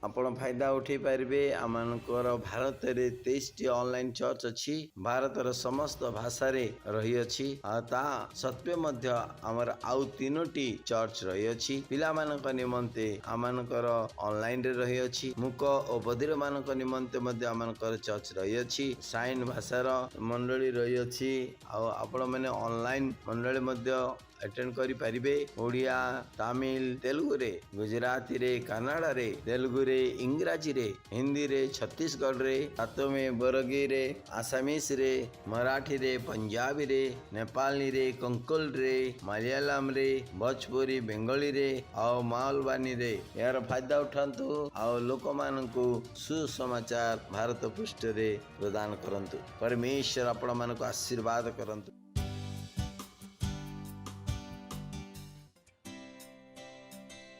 आपण फायदा उठे पारे। आमर भारत में 23 ऑनलाइन चर्च अच्छी। भारतर समस्त भाषा रही अछि। ता सत्वे मध्य आमर आउ 3टी चर्च रही अछि। पिला मानक निमंते आमनकर ऑनलाइन रे रही अछि। मुक और बधिर मानक निमंते मध्य आमनकर चर्च रही अछि। साइन भाषार मंडली रही अछि। आपण माने ऑनलाइन मंडली मध्य अटेंड करि परिबे। ओडिया, तमिल, तेलुगु रे, गुजराती रे, कन्नड़ रे, तेलुगु रे, इंग्राजी रे, हिंदी रे, छत्तीसगढ़ रे, सातो में बरगी रे, आसामीस रे, मराठी रे, पंजाबी रे, नेपाली रे, कंकल रे, मलयालम रे, भोजपुरी, बेंगली रे और मालवानी रे यार फायदा उठांतु और लोक मानकु सुसमाचार भारत पृष्ठ रे प्रदान करंतु। परमेश्वर आपण मानकु आशीर्वाद करंतु।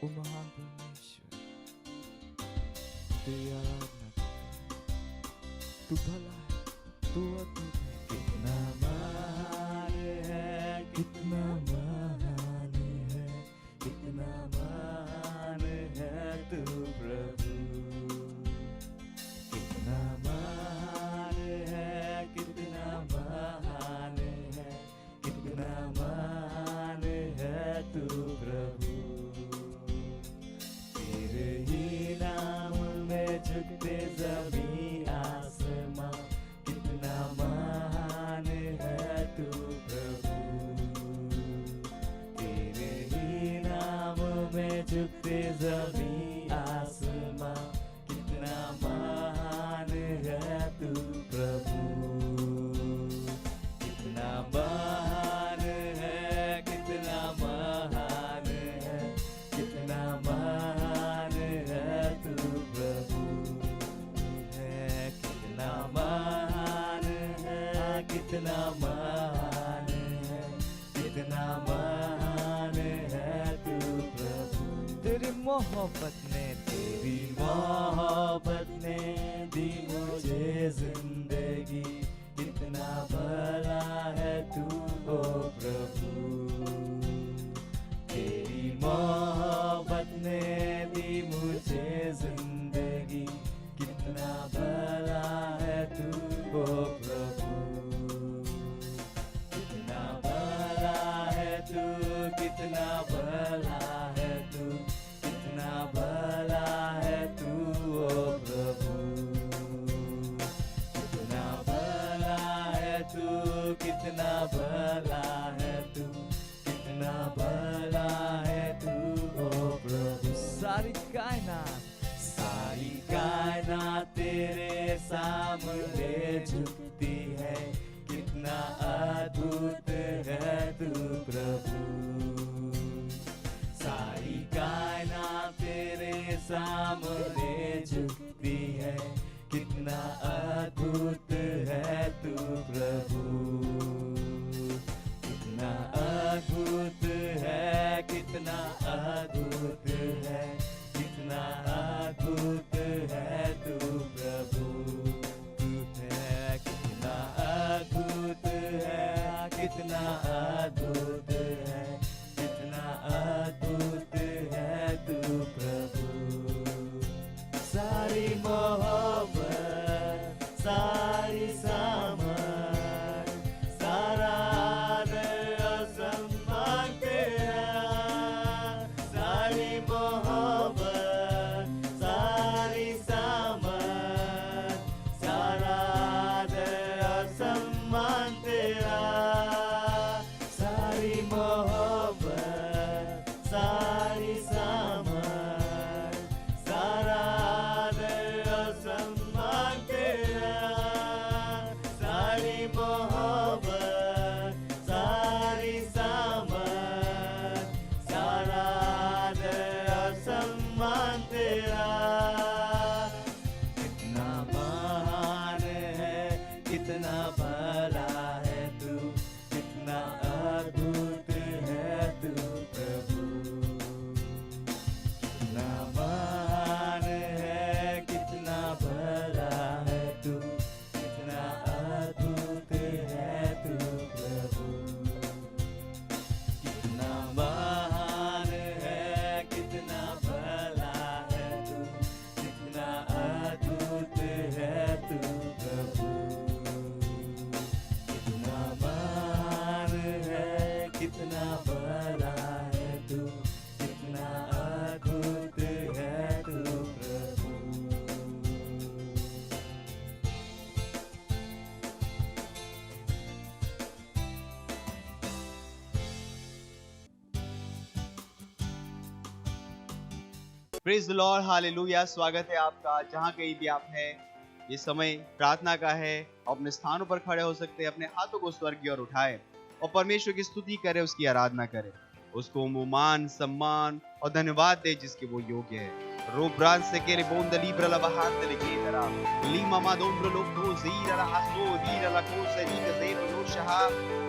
O महान परमेश्वर, तेरी आराधना तू भला है, तू अद्भुत है। कितना महान है, कितना महान है, कितना महान है तू प्रभु। कितना महान है, कितना महान है, कितना महान है तू प्रभु। तेरे ही नाम में झुकते ज़मीं आसमां, कितना महान है तू प्रभु। तेरे ही नाम में झुकते ज़मीं आसमां, कितना महान है तू प्रभु। कितना महान है, कितना महान है, कितना महान है तू प्रभु है। कितना महान है, कितना महान है, कितना महान है तू प्रभु। तेरी मोहब्बत ने दी मुझे जिंदगी, कितना भला है तू ओ प्रभु। तेरी मोहब्बत ने दी मुझे जिंदगी, कितना भला है तू ओ प्रभु। कितना भला है तू, कितना भला है तू, कितना भला है तू ओ प्रभु। कितना भला है तू, कितना भला है तू, कितना भला है तू ओ प्रभु। सारी कायनात तेरे सामने झुकती है, कितना अद्भुत है तू प्रभु। सारी कायनात तेरे सामने झुकती है, कितना अद्भुत है तू प्रभु। कितना अद्भुत है, कितना अद्भुत है, कितना अद्भुत है तू प्रभु। तू है कितना अद्भुत है, कितना अद्भुत है, कितना अद्भुत है तू प्रभु। सारी मोहब्बत, सारी सामर्थ, सारा आदर और सम्मान तेरा। सारी मोहब्बत, सारी सामर्थ, सारा आदर और सम्मान तेरा। सारी मोहब्बत, सारी सामर्थ, सारा आदर और सम्मान तेरा। सारी मोहब्बत, सारी सामर्थ, सारा आदर और सम्मान तेरा। कितना महान है, कितना भला है तू, कितना अद्भुत कितना भला है तू, कितना अद्भुत है तू प्रभु। Praise the lord, hallelujah. स्वागत है आपका जहां कहीं भी आप हैं। ये समय प्रार्थना का है। अपने स्थानों पर खड़े हो सकते हैं, अपने हाथों को स्वर्ग की ओर उठाएं और परमेश्वर की स्तुति करें, उसकी आराधना करें, उसको मान सम्मान और धन्यवाद दे जिसके वो योग्य है। रोब्रान से केरे बोंदली ब्रला बहात लेके दरा लीमा मादोंब्र लोक दो जीरा हासो दीरा लको सरी गजे बलो शहा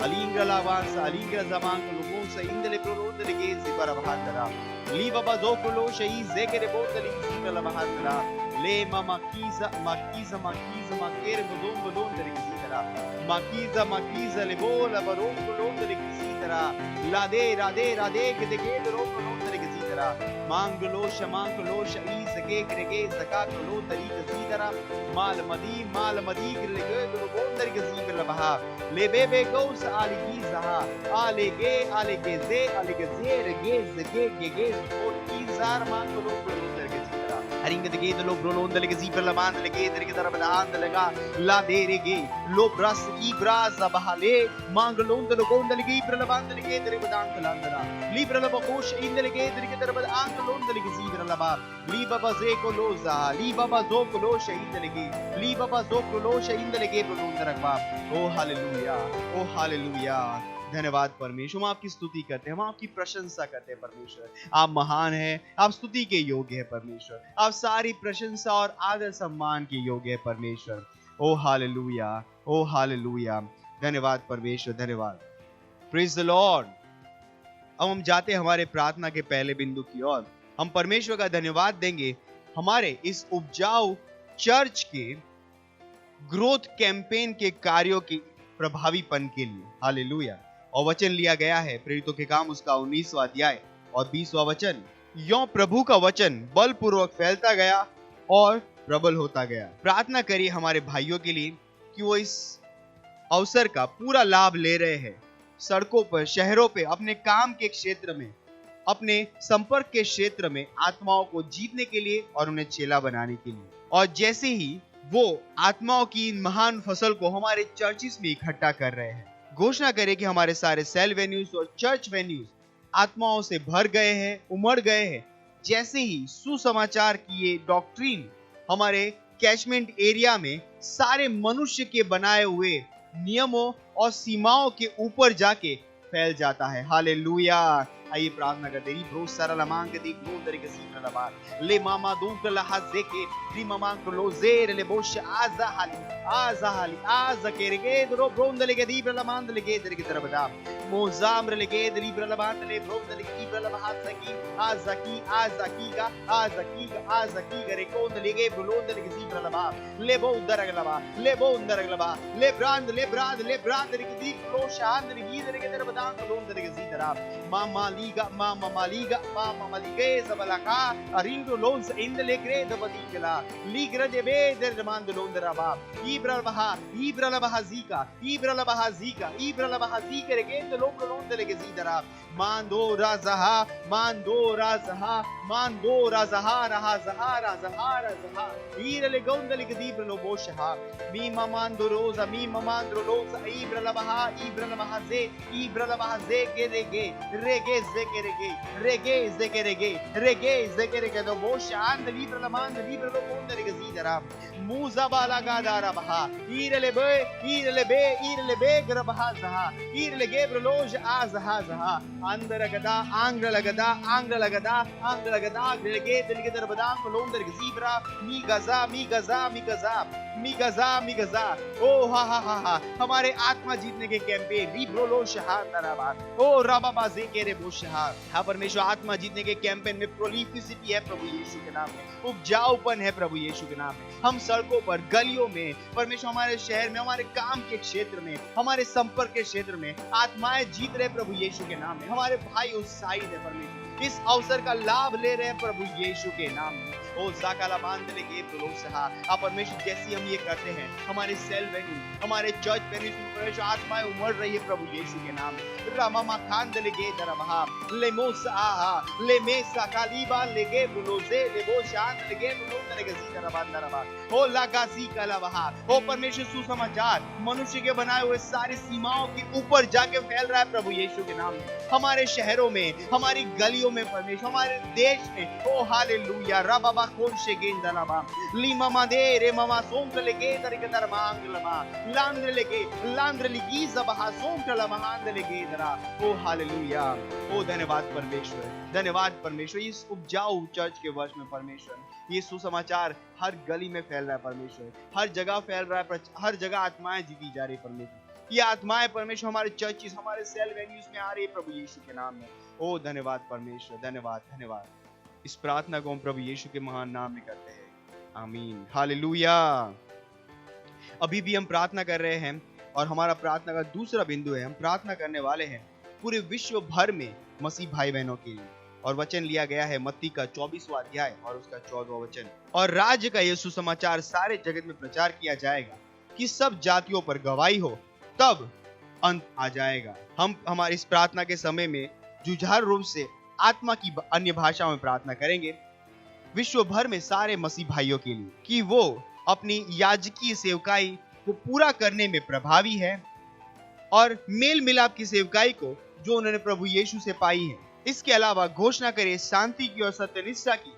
अलिंग्र लावांस अलिंग्र जमान लोगों से इंदले प्रोरोद लेके सिपर बहात दरा ली बाबा दो प्रोलो शही जेकेरे बोंदली ब्रला बहात दरा ले मामा कीजा माकीजा माकीजा माकेरे बदों बदों लेके दरा माकीजा ले बोला बरो प्रोलो लेके दरा लादे राधे राधे के देखे दरो प्रोलो लेके दरा मांगलो ई सके करके सका कलो तरीक सीदरा माल मदी करके दरो बोंदर के सीकर बहा ले बेबे गौस आलिगी जहा आले के जे रगे गे और की जार मांगलो बोंदर के सीदरा हरिंग दगे दलो ब्रोलोंदर के सीपर लबान लगे दर के तरफ दान लगा ला दे रेगे लो ब्रस ई ब्रास बहाले मांगलोंदर गोंदर के प्रलबान लगे दर बदान कलांदरा ली प्रलब कोश इंदर के दर के तरफ आंगलोंदर के सीपर लबा ली बाबा जे को लोजा ली बाबा जो को लो शहीद लगे ली बाबा जो को लो शहीद लगे ब्रोलोंदर रखवा। ओ हालेलुया। धन्यवाद परमेश्वर, हम आपकी स्तुति करते हैं, हम आपकी प्रशंसा करते हैं परमेश्वर। आप महान हैं, आप स्तुति के योग्य है परमेश्वर, आप सारी प्रशंसा और आदर सम्मान के योग्य है परमेश्वर। ओ हालेलुया। धन्यवाद परमेश्वर, धन्यवाद। Praise the Lord. अब हम जाते हैं हमारे प्रार्थना के पहले बिंदु की ओर। हम परमेश्वर का धन्यवाद देंगे हमारे इस उपजाऊ चर्च के ग्रोथ कैंपेन के कार्यों के प्रभावीपन के लिए। हालेलुया। और वचन लिया गया है प्रेरितों के काम उसका 19वां अध्याय और 20वां वचन। यों प्रभु का वचन बलपूर्वक फैलता गया और प्रबल होता गया। प्रार्थना करिए हमारे भाइयों के लिए कि वो इस अवसर का पूरा लाभ ले रहे हैं। सड़कों पर, शहरों पे, अपने काम के क्षेत्र में, अपने संपर्क के क्षेत्र में आत्माओं को जीतने के लिए और उन्हें चेला बनाने के लिए। और जैसे ही वो आत्माओं की महान फसल को हमारे चर्चिस में इकट्ठा कर रहे हैं, घोषणा करें कि हमारे सारे सेल वेन्यूज और चर्च वेन्यूज आत्माओं से भर गए हैं, उमड़ गए हैं। जैसे ही सुसमाचार की ये डॉक्ट्रिन हमारे कैचमेंट एरिया में सारे मनुष्य के बनाए हुए नियमों और सीमाओं के ऊपर जाके फैल जाता है। हालेलुया। आइए प्रार्थना करते हैं। ब्रो सरल मांग दी ग्रो तरीके सीखना लबा ले मामा दूक लहाजे के री मामा को लो जेर ले बोश आजाहाली आज केरगे दरो ब्रोंद लेके दी प्रलमांद लेके दर की तरफ दा मोजाम्र लेके दरी प्रलमांद ले ब्रोंद लेके प्रलमाहात सकी आजाकी करे कोंद लेके ब्रोंद लेके सी प्रलमा ले बो उदरगलबा ले ब्रांद लेके दी लो शांद लेके दर के तरफ दा ब्रोंद लेके सी तरफ मामा मलिगे सबलका अरिंगो लोन्स इंदले ग्रे दबदीकला लीग्र देबे दरमान लोंदराबा इब्रलबहा जीका रेगे लोंग लोंदले के जीदरा मांदो राजहा रहा जहा ईरले गोंदले के दीब्रलो बोशहा मी ममांदो रोजा इब्रलबहा जे के रेगे zekerege do bosh and libra lo pondere gzidara muza bala gadara baha irele be grabaha zaha irele gebroloj azha andara gada angla gada grege delige dar badam londer gzibra mi gaza ओ हा हमारे आत्मा जीतने के campaign रिब्रोलो शहादराबाद ओ राबाबा जेकेरे बोशहा। हाँ परमेश्वर, आत्मा जीतने के कैंपेन में प्रोलिफिसिटी है प्रभु यीशु के नाम में, उपजाऊपन है प्रभु यीशु के नाम में। हम सड़कों पर, गलियों में परमेश्वर, हमारे शहर में, हमारे काम के क्षेत्र में, हमारे संपर्क के क्षेत्र में आत्माएं जीत रहे प्रभु यीशु के नाम में। हमारे भाई उत्साहित है परमेश्वर, इस अवसर का लाभ ले रहे हैं प्रभु यीशु के नाम में। ओ जाकाला मांदले के प्रोलोसहा। आप परमेश्वर जैसी हम ये करते हैं, हमारे सेल वेन्यू, हमारे चर्च वेन्यू में परमेश्वर आत्माएं उमड़ रही है प्रभु यीशु के नाम में। रामामा खांदले के दरबहा लेमोसा लेमेसा कालीबा लेगे प्रोलोसे लेबो शांत लेगे प्रोलोसे लेगे दरबा ओ लागासी कलावहा। ओ परमेश्वर सुसमाचार मनुष्य के बनाए हुए सारी सीमाओं के ऊपर जाके फैल रहा है प्रभु यीशु के नाम में, हमारे शहरों में, हमारी गलियों में परमेश्वर, हमारे देश में। ओ हालेलुया रबाबा खोशे गेंदलाबा लीमामा दे रे मामा सोंगले के तरके दरमांगलमा लांद्रले के लांद्रली की जबहा सोंगला महांदले के दरा। ओ हालेलुया। ओ धन्यवाद परमेश्वर, धन्यवाद परमेश्वर। इस उपजाऊ चर्च के वर्ष में परमेश्वर ये सुसमाचार हर गली में फैल रहा है परमेश्वर, हर जगह फैल रहा है, हर जगह आत्माएं जीती जा रही है परमेश्वर। ये आत्माएं परमेश्वर हमारे चर्चेस, हमारे सेल वेन्यूज में आ रही है प्रभु यीशु के नाम में। ओ धन्यवाद परमेश्वर, धन्यवाद धन्यवाद। इस प्रार्थना को हम प्रभु यीशु के महान नाम में करते हैं, आमीन हालेलुया। अभी भी हम प्रार्थना कर रहे हैं और हमारा प्रार्थना का दूसरा बिंदु है, हम प्रार्थना करने वाले हैं पूरे विश्व भर में मसीह भाई बहनों के लिए। और वचन लिया गया है मत्ती का 24वां अध्याय और उसका 14वां वचन। और राज्य का यह सुसमाचार सारे जगत में प्रचार किया जाएगा कि सब जातियों पर गवाही हो, तब अंत आ जाएगा। हम हमारी इस प्रार्थना के समय में जुझारू रूप से आत्मा की अन्य भाषाओं में प्रार्थना करेंगे विश्व भर में सारे मसीह भाइयों के लिए, कि वो अपनी याजकीय सेवकाई को पूरा करने में प्रभावी है और मेल मिलाप की सेवकाई को जो उन्होंने प्रभु यीशु से पाई है। इसके अलावा घोषणा करे शांति की और सत्यनिष्ठा की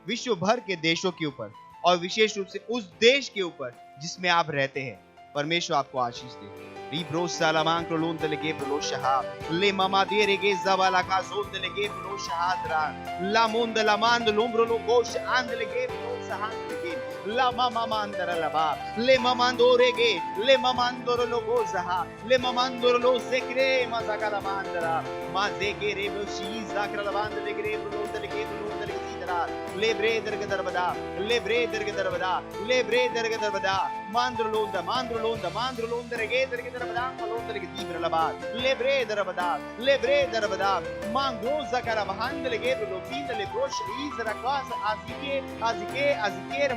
विश्व भर के देशों के ऊपर और विशेष रूप से उस देश के ऊपर जिसमें आप रहते हैं। परमेश्वर आपको आशीष दे। Libro salaman krolun delege prolo shaha le mama derege zavala ka zon delege prolo shahadra la mond la mand lombro lo gosh andelege prolo sahandege la mama mandara laba le mamandorege le mamandoro lo gozaha le mamandoro lo sekre mazakala mandara mazege rebo shi zakra lavand delege prolo delege prolo delege sidra lebre derge darbada lebre derge darbada lebre derge darbada mandrolonda mandrolonda mandrolonda rege derge darbada malonda dibra labat lebre darbada mangroza karavahand lege prolo findele brosh izra kas azike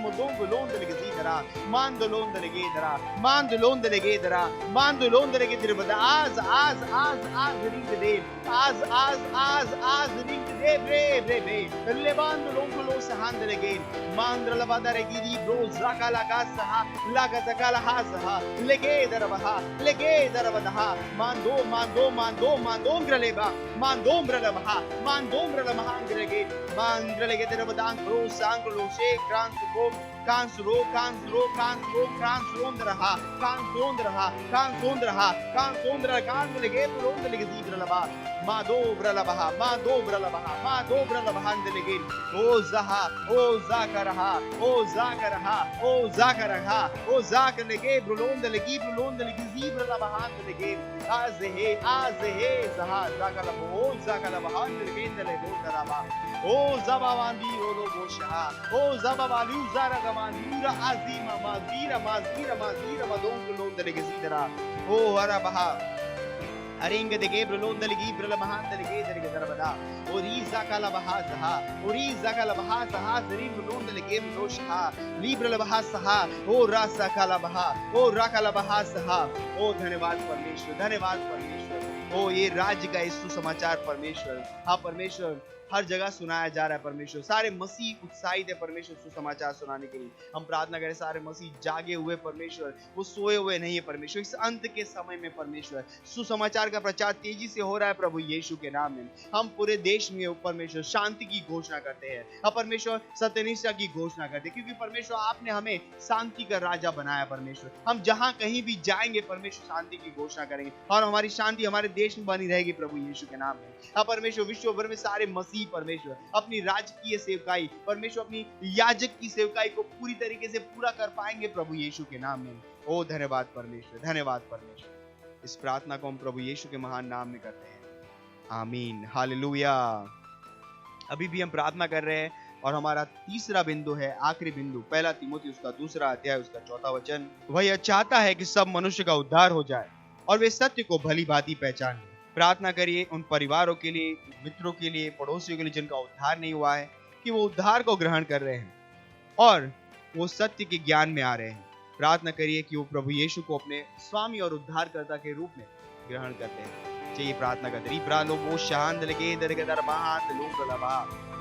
modongo londa lege zidra mandolonda lege dara mandolonda lege dara mandolonda lege darbada az ring de az ring de bre levando longo lo sahand lege mandra lavada rege di bro zakala gasaha laga zakala hasaha lege darabadaha mando graleba mandombraleba angrege mangrege darabadang pro sangro she kransuko kansro kansondra kandelege purondege zibralaba madobralaba andelege o zakarege brulondelege zibralaba andelege azhe zaha zakalaba andelege delego daraba o zabawandi olo bosha o zabawalu zara Mandira azima mazira madongo londelege zidara o arabaha aringa de gebro londelege brala mahandelege derge darabada oriza kala bahasaha zrim londelege brosha libra bahasaha o rasa kala bahasaha o धन्यवाद परमेश्वर ओ ये राज्य का यीशु समाचार परमेश्वर, हाँ परमेश्वर हर जगह सुनाया जा रहा है परमेश्वर। सारे मसीह उत्साहित है परमेश्वर सुसमाचार सुनाने के लिए। हम प्रार्थना करें सारे मसीह जागे हुए परमेश्वर, वो सोए हुए नहीं है परमेश्वर। इस अंत के समय में परमेश्वर सुसमाचार का प्रचार तेजी से हो रहा है प्रभु यीशु के नाम में। हम पूरे देश में परमेश्वर शांति की घोषणा करते हैं, हम परमेश्वर सत्यनिष्ठा की घोषणा करते हैं, क्योंकि परमेश्वर आपने हमें शांति का राजा बनाया परमेश्वर। हम जहाँ कहीं भी जाएंगे परमेश्वर शांति की घोषणा करेंगे और हमारी शांति हमारे देश में बनी रहेगी प्रभु यीशु के नाम में। हाँ परमेश्वर विश्व भर में सारे मसीह परमेश्वर अपनी राजकीय सेवकाई परमेश्वर अपनी याजक की सेवकाई को पूरी तरीके से पूरा कर पाएंगे प्रभु यीशु के नाम में। ओ धन्यवाद परमेश्वर। इस प्रार्थना को हम प्रभु यीशु के महान नाम में करते हैं, आमीन हालेलुया। अभी भी हम प्रार्थना कर रहे हैं और हमारा तीसरा बिंदु है, आखिरी बिंदु, पहला तीमुथियुस उसका 2 अध्याय उसका 4 वचन। वह यह चाहता है कि सब मनुष्य का उद्धार हो जाए और वे सत्य को भली भांति पहचान लें। प्रार्थना करिए उन परिवारों के लिए, मित्रों के लिए, पड़ोसियों के लिए जिनका उद्धार नहीं हुआ है, कि वो उद्धार को ग्रहण कर रहे हैं और वो सत्य के ज्ञान में आ रहे हैं। प्रार्थना करिए कि वो प्रभु यीशु को अपने स्वामी और उद्धारकर्ता के रूप में ग्रहण करते हैं। चाहिए प्रार्थना करते री प्रालो वो शांत लगे दरगदर महात लो प्रलभा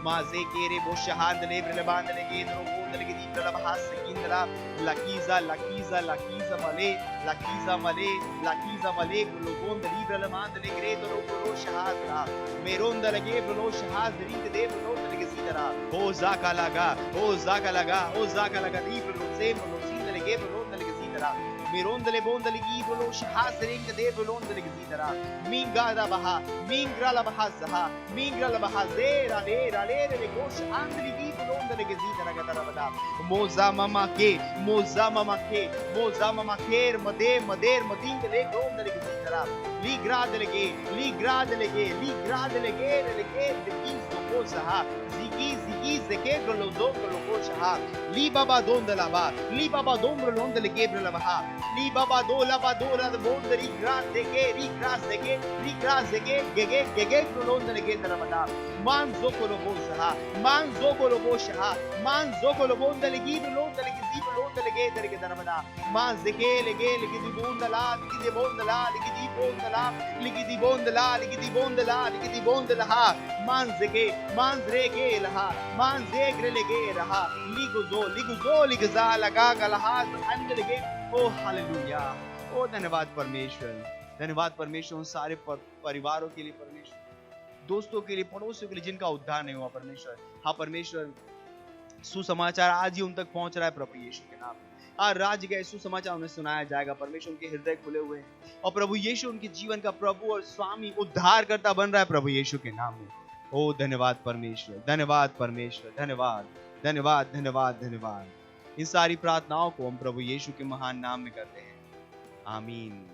माजे केरे वो शांत ले प्रलबांत लगे दरो वो लगे दी प्रलभा सकींदरा लकीजा लकीजा लकीजा मले लकीजा मले लकीजा मले लोगों दरी प्रलबांत ले ग्रे दरो प्रो शहादरा मेरों दलगे प्रो शहादरी दे प्रो लगे सीदरा ओ जाका लगा ओ जाका लगा ओ जाका लगा री प्रो से प्रो सीदरे प्रो लगे सीदरा Mirondele bondele gidolo shahasring de bolondele gidara minga da baha mingra la bahazaha mingra la bahazera lera lere le gosh andri gidolondele gidara gadara bada moza mama ke made mader mading le gondele gidara li gradele ge le gisto kozaha zigi zeke golo dongolo kosha li baba dondela ba li baba dondolo londele gebrela baha Li baba do la bonderi grande che gege prolonda le gendera mada man zokolo bosha man zokolo bonda le gibu londa le gibu londa le gendera gendera mada man zege le gidi bonda la gidi bonda la gidi bonda la gidi bonda la gidi bonda la gidi bonda la ha man zrege la ha man zegre le ge raha liguzo ligza laga galha andle ge O hallelujah. ओ धन्यवाद परमेश्वर, धन्यवाद परमेश्वर उन सारे परिवारों के लिए, परमेश्वर दोस्तों के लिए, पड़ोसियों के लिए जिनका उद्धार नहीं हुआ परमेश्वर। हाँ परमेश्वर, सुसमाचार आज ही उन तक पहुंच रहा है प्रभु यीशु के नाम में। आज राज्य का सुसमाचार उन्हें सुनाया जाएगा परमेश्वर। उनके हृदय खुले हुए हैं और प्रभु यीशु उनके जीवन का प्रभु और स्वामी उद्धारकर्ता बन रहा है प्रभु यीशु के नाम में। ओ धन्यवाद परमेश्वर, धन्यवाद परमेश्वर, धन्यवाद धन्यवाद धन्यवाद धन्यवाद। इन सारी प्रार्थनाओं को हम प्रभु यीशु के महान नाम में करते हैं, आमीन।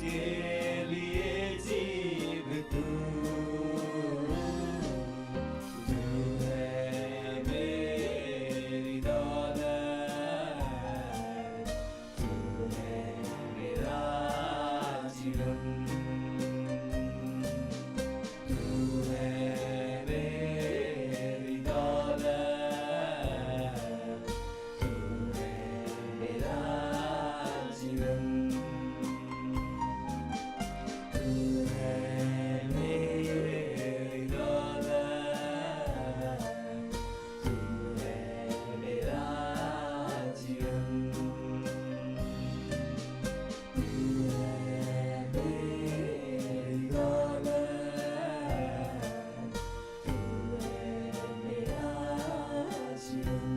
जिसके लिए जीव तू है मेरी दौलत, तू है मेरा जीवन, तू है मेरी दौलत, तू है मेरा जीवन, तू है मेरी दौलत, तू है मेरा जीवन, तू है मेरी दौलत, तू है मेरा जीवन।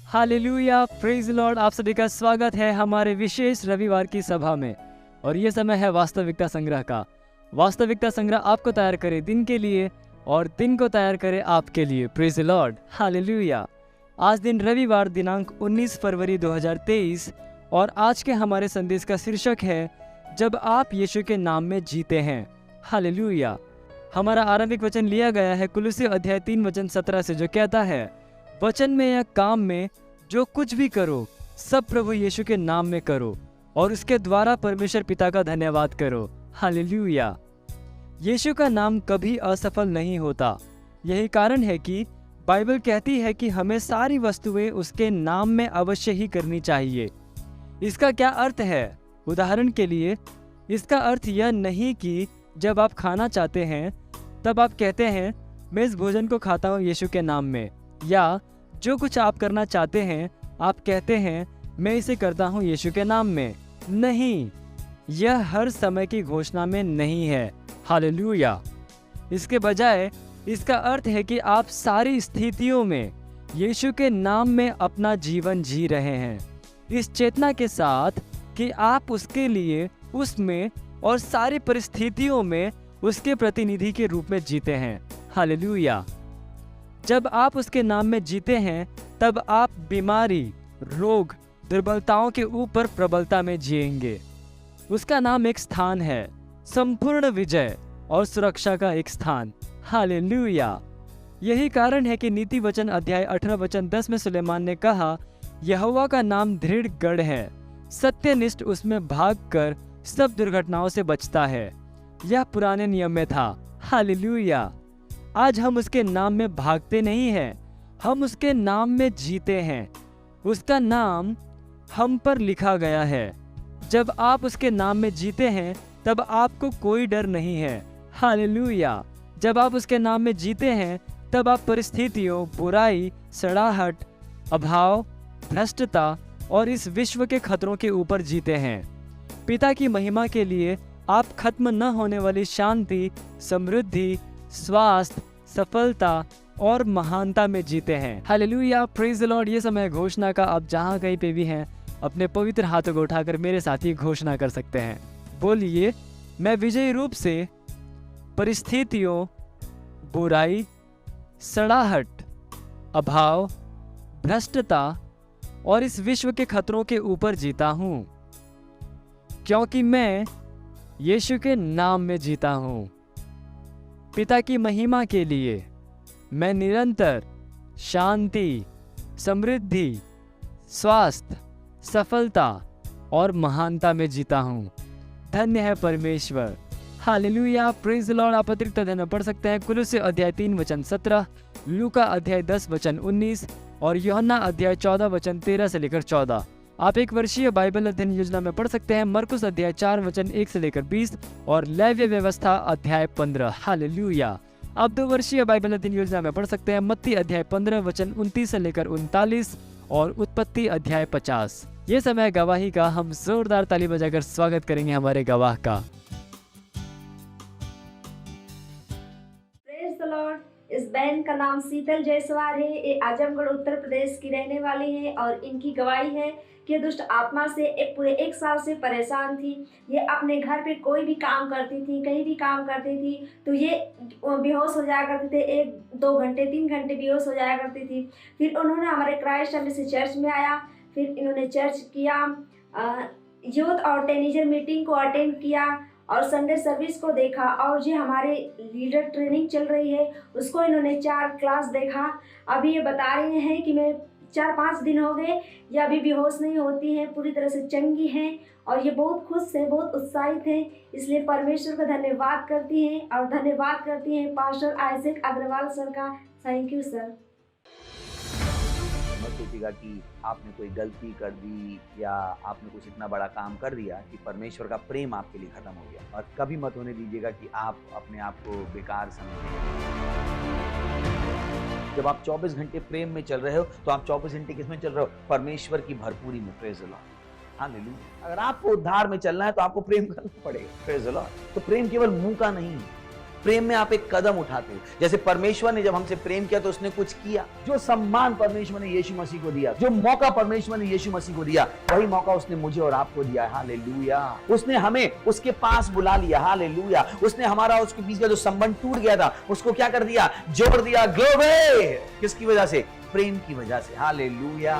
Hallelujah, praise Lord. आप सभी का स्वागत है हमारे विशेष रविवार की सभा में। और ये समय है वास्तविकता संग्रह का। वास्तविकता संग्रह आपको तैयार करे दिन के लिए और दिन को तैयार करे आपके लिए। Praise Lord, hallelujah. आज दिन रविवार दिनांक 19 फरवरी 2023 और आज के हमारे संदेश का शीर्षक है जब आप यीशु के नाम में जीते हैं। हालेलुया। हमारा आरंभिक वचन लिया गया है कुलुस्सी अध्याय 3 वचन 17 से, जो कहता है, वचन में या काम में जो कुछ भी करो सब प्रभु यीशु के नाम में करो और उसके द्वारा परमेश्वर पिता का धन्यवाद करो। हालेलुया। यीशु का नाम कभी असफल नहीं होता। यही कारण है कि बाइबल कहती है कि हमें सारी वस्तुएं उसके नाम में अवश्य ही करनी चाहिए। इसका क्या अर्थ है? उदाहरण के लिए, इसका अर्थ यह नहीं कि जब आप खाना चाहते हैं तब आप कहते हैं मैं इस भोजन को खाता हूँ यीशु के नाम में, या जो कुछ आप करना चाहते हैं आप कहते हैं मैं इसे करता हूँ यीशु के नाम में। नहीं, यह हर समय की घोषणा में नहीं है। हालेलुया। इसके बजाय इसका अर्थ है कि आप सारी स्थितियों में यीशु के नाम में अपना जीवन जी रहे हैं, इस चेतना के साथ कि आप उसके लिए उसमें और सारी परिस्थितियों में उसके प्रतिनिधि के रूप में जीते हैं। हालेलुया। जब आप उसके नाम में जीते हैं तब आप बीमारी, रोग, दुर्बलताओं के ऊपर प्रबलता में जिएंगे। उसका नाम एक स्थान है, संपूर्ण विजय और सुरक्षा का एक स्थान। हालेलुया। यही कारण है कि नीति वचन अध्याय 18 वचन 10 में सुलेमान ने कहा, यहोवा का नाम दृढ़ गढ़ है, सत्यनिष्ठ उसमें भागकर सब दुर्घटनाओं से बचता है। यह पुराने नियम में था। हालेलुया। आज हम उसके नाम में भागते नहीं हैं, हम उसके नाम में जीते हैं। उसका नाम हम पर लिखा गया है। जब आप उसके नाम में जीते हैं तब आपको कोई डर नहीं है। हालेलुया। जब आप उसके नाम में जीते हैं तब आप परिस्थितियों, बुराई, सड़ाहट, अभाव, भ्रष्टता और इस विश्व के खतरों के ऊपर जीते हैं। पिता की महिमा के लिए आप खत्म न होने वाली शांति, समृद्धि, स्वास्थ्य, सफलता और महानता में जीते हैं। Hallelujah, praise the Lord. ये समय घोषणा का। आप जहाँ कहीं पे भी हैं अपने पवित्र हाथों को उठाकर मेरे साथ ही घोषणा कर सकते हैं। बोलिए, मैं विजयी रूप से परिस्थितियों, बुराई, सड़ाहट, अभाव, भ्रष्टता और इस विश्व के खतरों के ऊपर जीता हूँ, क्योंकि मैं यीशु के नाम में जीता हूँ। पिता की महिमा के लिए मैं निरंतर शांति, समृद्धि, स्वास्थ्य, सफलता और महानता में जीता हूँ। धन्य है परमेश्वर। Hallelujah, praise the Lord. आप अतिरिक्त अध्ययन पढ़ सकते हैं कुलुस्सी अध्याय 3 वचन 17, लूका अध्याय 10 वचन 19 और यूहन्ना अध्याय 14 वचन 13 से लेकर 14। आप एक वर्षीय बाइबल अध्ययन योजना में पढ़ सकते हैं मरकुस अध्याय 4 वचन 1 से लेकर 20 और लेव्य व्यवस्था अध्याय 15। हालेलुया। आप 2 वर्षीय बाइबल अध्ययन योजना में पढ़ सकते हैं मत्ती अध्याय 15 वचन 29 से लेकर 39 और उत्पत्ति अध्याय 50। ये समय गवाही का। हम जोरदार ताली बजाकर स्वागत करेंगे हमारे गवाह का। Praise the Lord. इस बहन का नाम शीतल जायसवाल है। ये आजमगढ़ उत्तर प्रदेश की रहने वाली है और इनकी गवाही है कि दुष्ट आत्मा से पूरे 1 साल से परेशान थी। ये अपने घर पे कोई भी काम करती थी, कहीं भी काम करती थी तो ये बेहोश हो जाया करते थे। 1-2 घंटे 3 घंटे बेहोश हो जाया करती थी। फिर उन्होंने हमारे क्राइस्ट से चर्च में आया। फिर इन्होंने चर्च किया, यूथ और टीनेजर मीटिंग को अटेंड किया और संडे सर्विस को देखा। और जो हमारे लीडर ट्रेनिंग चल रही है उसको इन्होंने 4 क्लास देखा। अभी ये बता रहे हैं कि मैं 4-5 दिन हो गए, ये अभी बेहोश नहीं होती हैं, पूरी तरह से चंगी हैं और ये बहुत खुश हैं, बहुत उत्साहित हैं। इसलिए परमेश्वर का धन्यवाद करती हैं और धन्यवाद करती हैं पास्टर आइजैक अग्रवाल सर का। Thank you sir. मत सोचिएगा कि आपने कोई गलती कर दी या आपने कुछ इतना बड़ा काम कर दिया कि परमेश्वर का प्रेम आपके लिए खत्म हो गया। और कभी मत होने दीजिएगा कि आप अपने आप को बेकार समझें। जब आप 24 घंटे प्रेम में चल रहे हो तो आप 24 घंटे किसमें चल रहे हो? परमेश्वर की भरपूरी में। Praise the lord, hallelujah. अगर आपको उद्धार में चलना है तो आपको प्रेम करना पड़ेगा। Praise the Lord. तो प्रेम केवल मुंह का नहीं, प्रेम में आप एक कदम उठाते हो। जैसे परमेश्वर ने जब हमसे प्रेम किया तो उसने कुछ किया। जो सम्मान परमेश्वर ने यीशु मसीह को दिया, जो मौका परमेश्वर ने यीशु मसीह को दिया, वही मौका उसने मुझे और आपको दिया। हालेलुया। उसने हमें उसके पास बुला लिया। हालेलुया। उसने हमारा उसके बीच का जो संबंध टूट गया था उसको क्या कर दिया? जोड़ दिया। ग्लोरी। किसकी वजह से? प्रेम की वजह से। हालेलुया।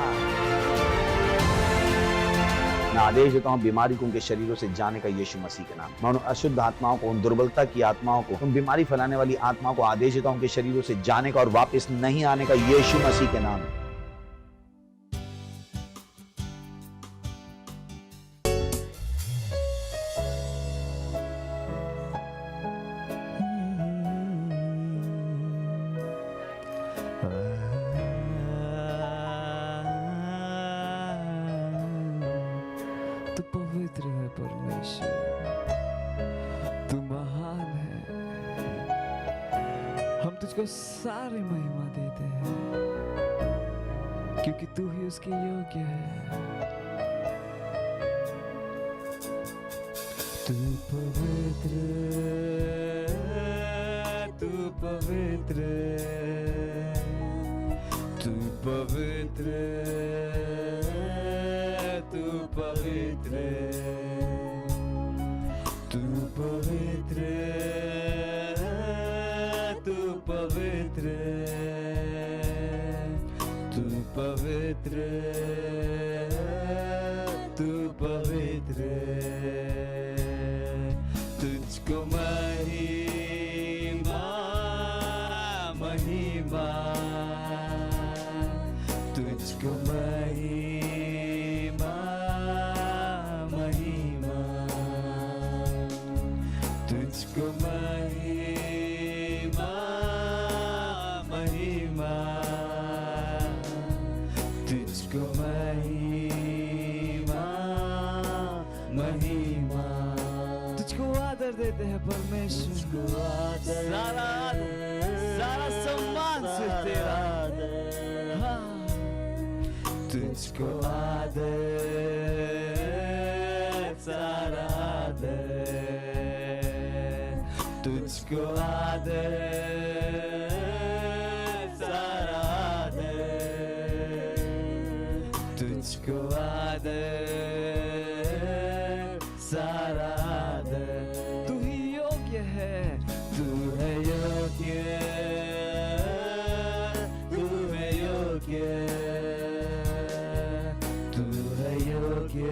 मैं आदेश देता हूं बीमारी को उनके शरीरों से जाने का यीशु मसीह के नाम। मैं उन अशुद्ध आत्माओं को, उन दुर्बलता की आत्माओं को, उन बीमारी फैलाने वाली आत्माओं को आदेश देता हूं उनके शरीरों से जाने का और वापस नहीं आने का यीशु मसीह के नाम। तू पवित्र है परमेश्वर, तू महान है। हम तुझको सारी महिमा देते हैं क्योंकि तू ही उसके योग्य है। तू पवित्र, तू पवित्र, तू पवित्र, तू पवित्र, तू पवित्र, तू पवित्र, तू पवित्र, तू पवित्र। तुझको महिमा महिमा, तुझको महिमा महिमा, तुझको महिमा महिमा, तुझको महिमा महिमा। तुझको आदर देते हैं परमेश्वर, सारा सारा सम्मान से तेरा। हाँ, तुझको आदर, सारा आदर, तुझको आदर, सारा आदर, तुझको आदर, सारा आदर। तू ही योग्य है, तू है योग्य, तू है योग्य, तू है योग्य,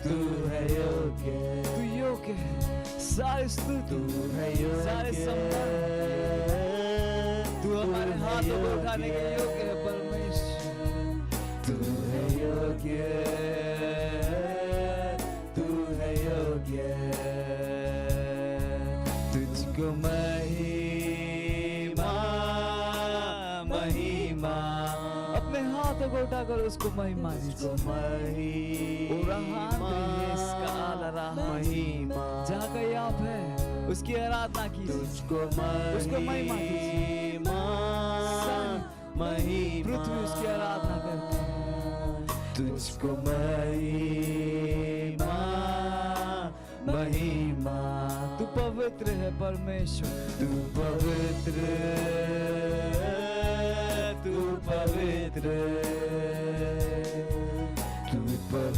तू है योग्य, तू योग्य है। सारी स्तुति तू है योग्य, सारे सम्मान तू हमारे हाथों को उठाने के योग्य है परमेश्वर। तू है योग्य, तू है योग्य, तुझको महिमा महिमा। अपने हाथों को उठाकर उसको महिमा दीजिए। महिमा जहाँ कहीं आप है उसकी आराधना कीजिए, उसको महिमा दीजिए। पृथ्वी उसकी आराधना करती है। तुझको महिमा महिमा। तू पवित्र है परमेश्वर, तू पवित्र, तू पवित्र,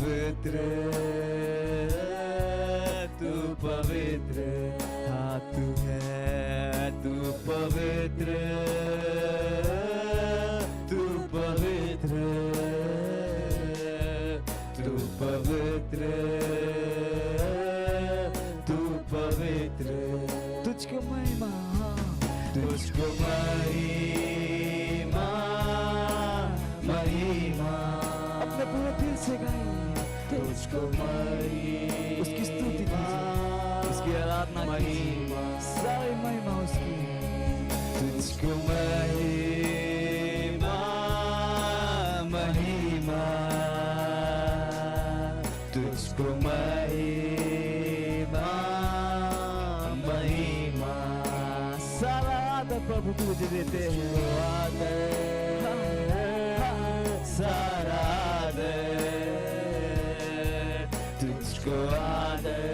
पवित्र, तू पवित्र, हाँ तू है, तू पवित्र, तू पवित्र, तू पवित्र, तू पवित्र, तुझको महिमा, तुझको महिमा, महिमा, अपने पूरे दिल से गाइए, तुझको महिमा, उसकी स्तुति कीजिए, उसकी आराधना कीजिए, सारी महिमा उसकी, तुझको महिमा, महिमा, तुझको महिमा, महिमा, सारा आदर प्रभु तुझे देते हैं, सारा आदर, तुझको आदर,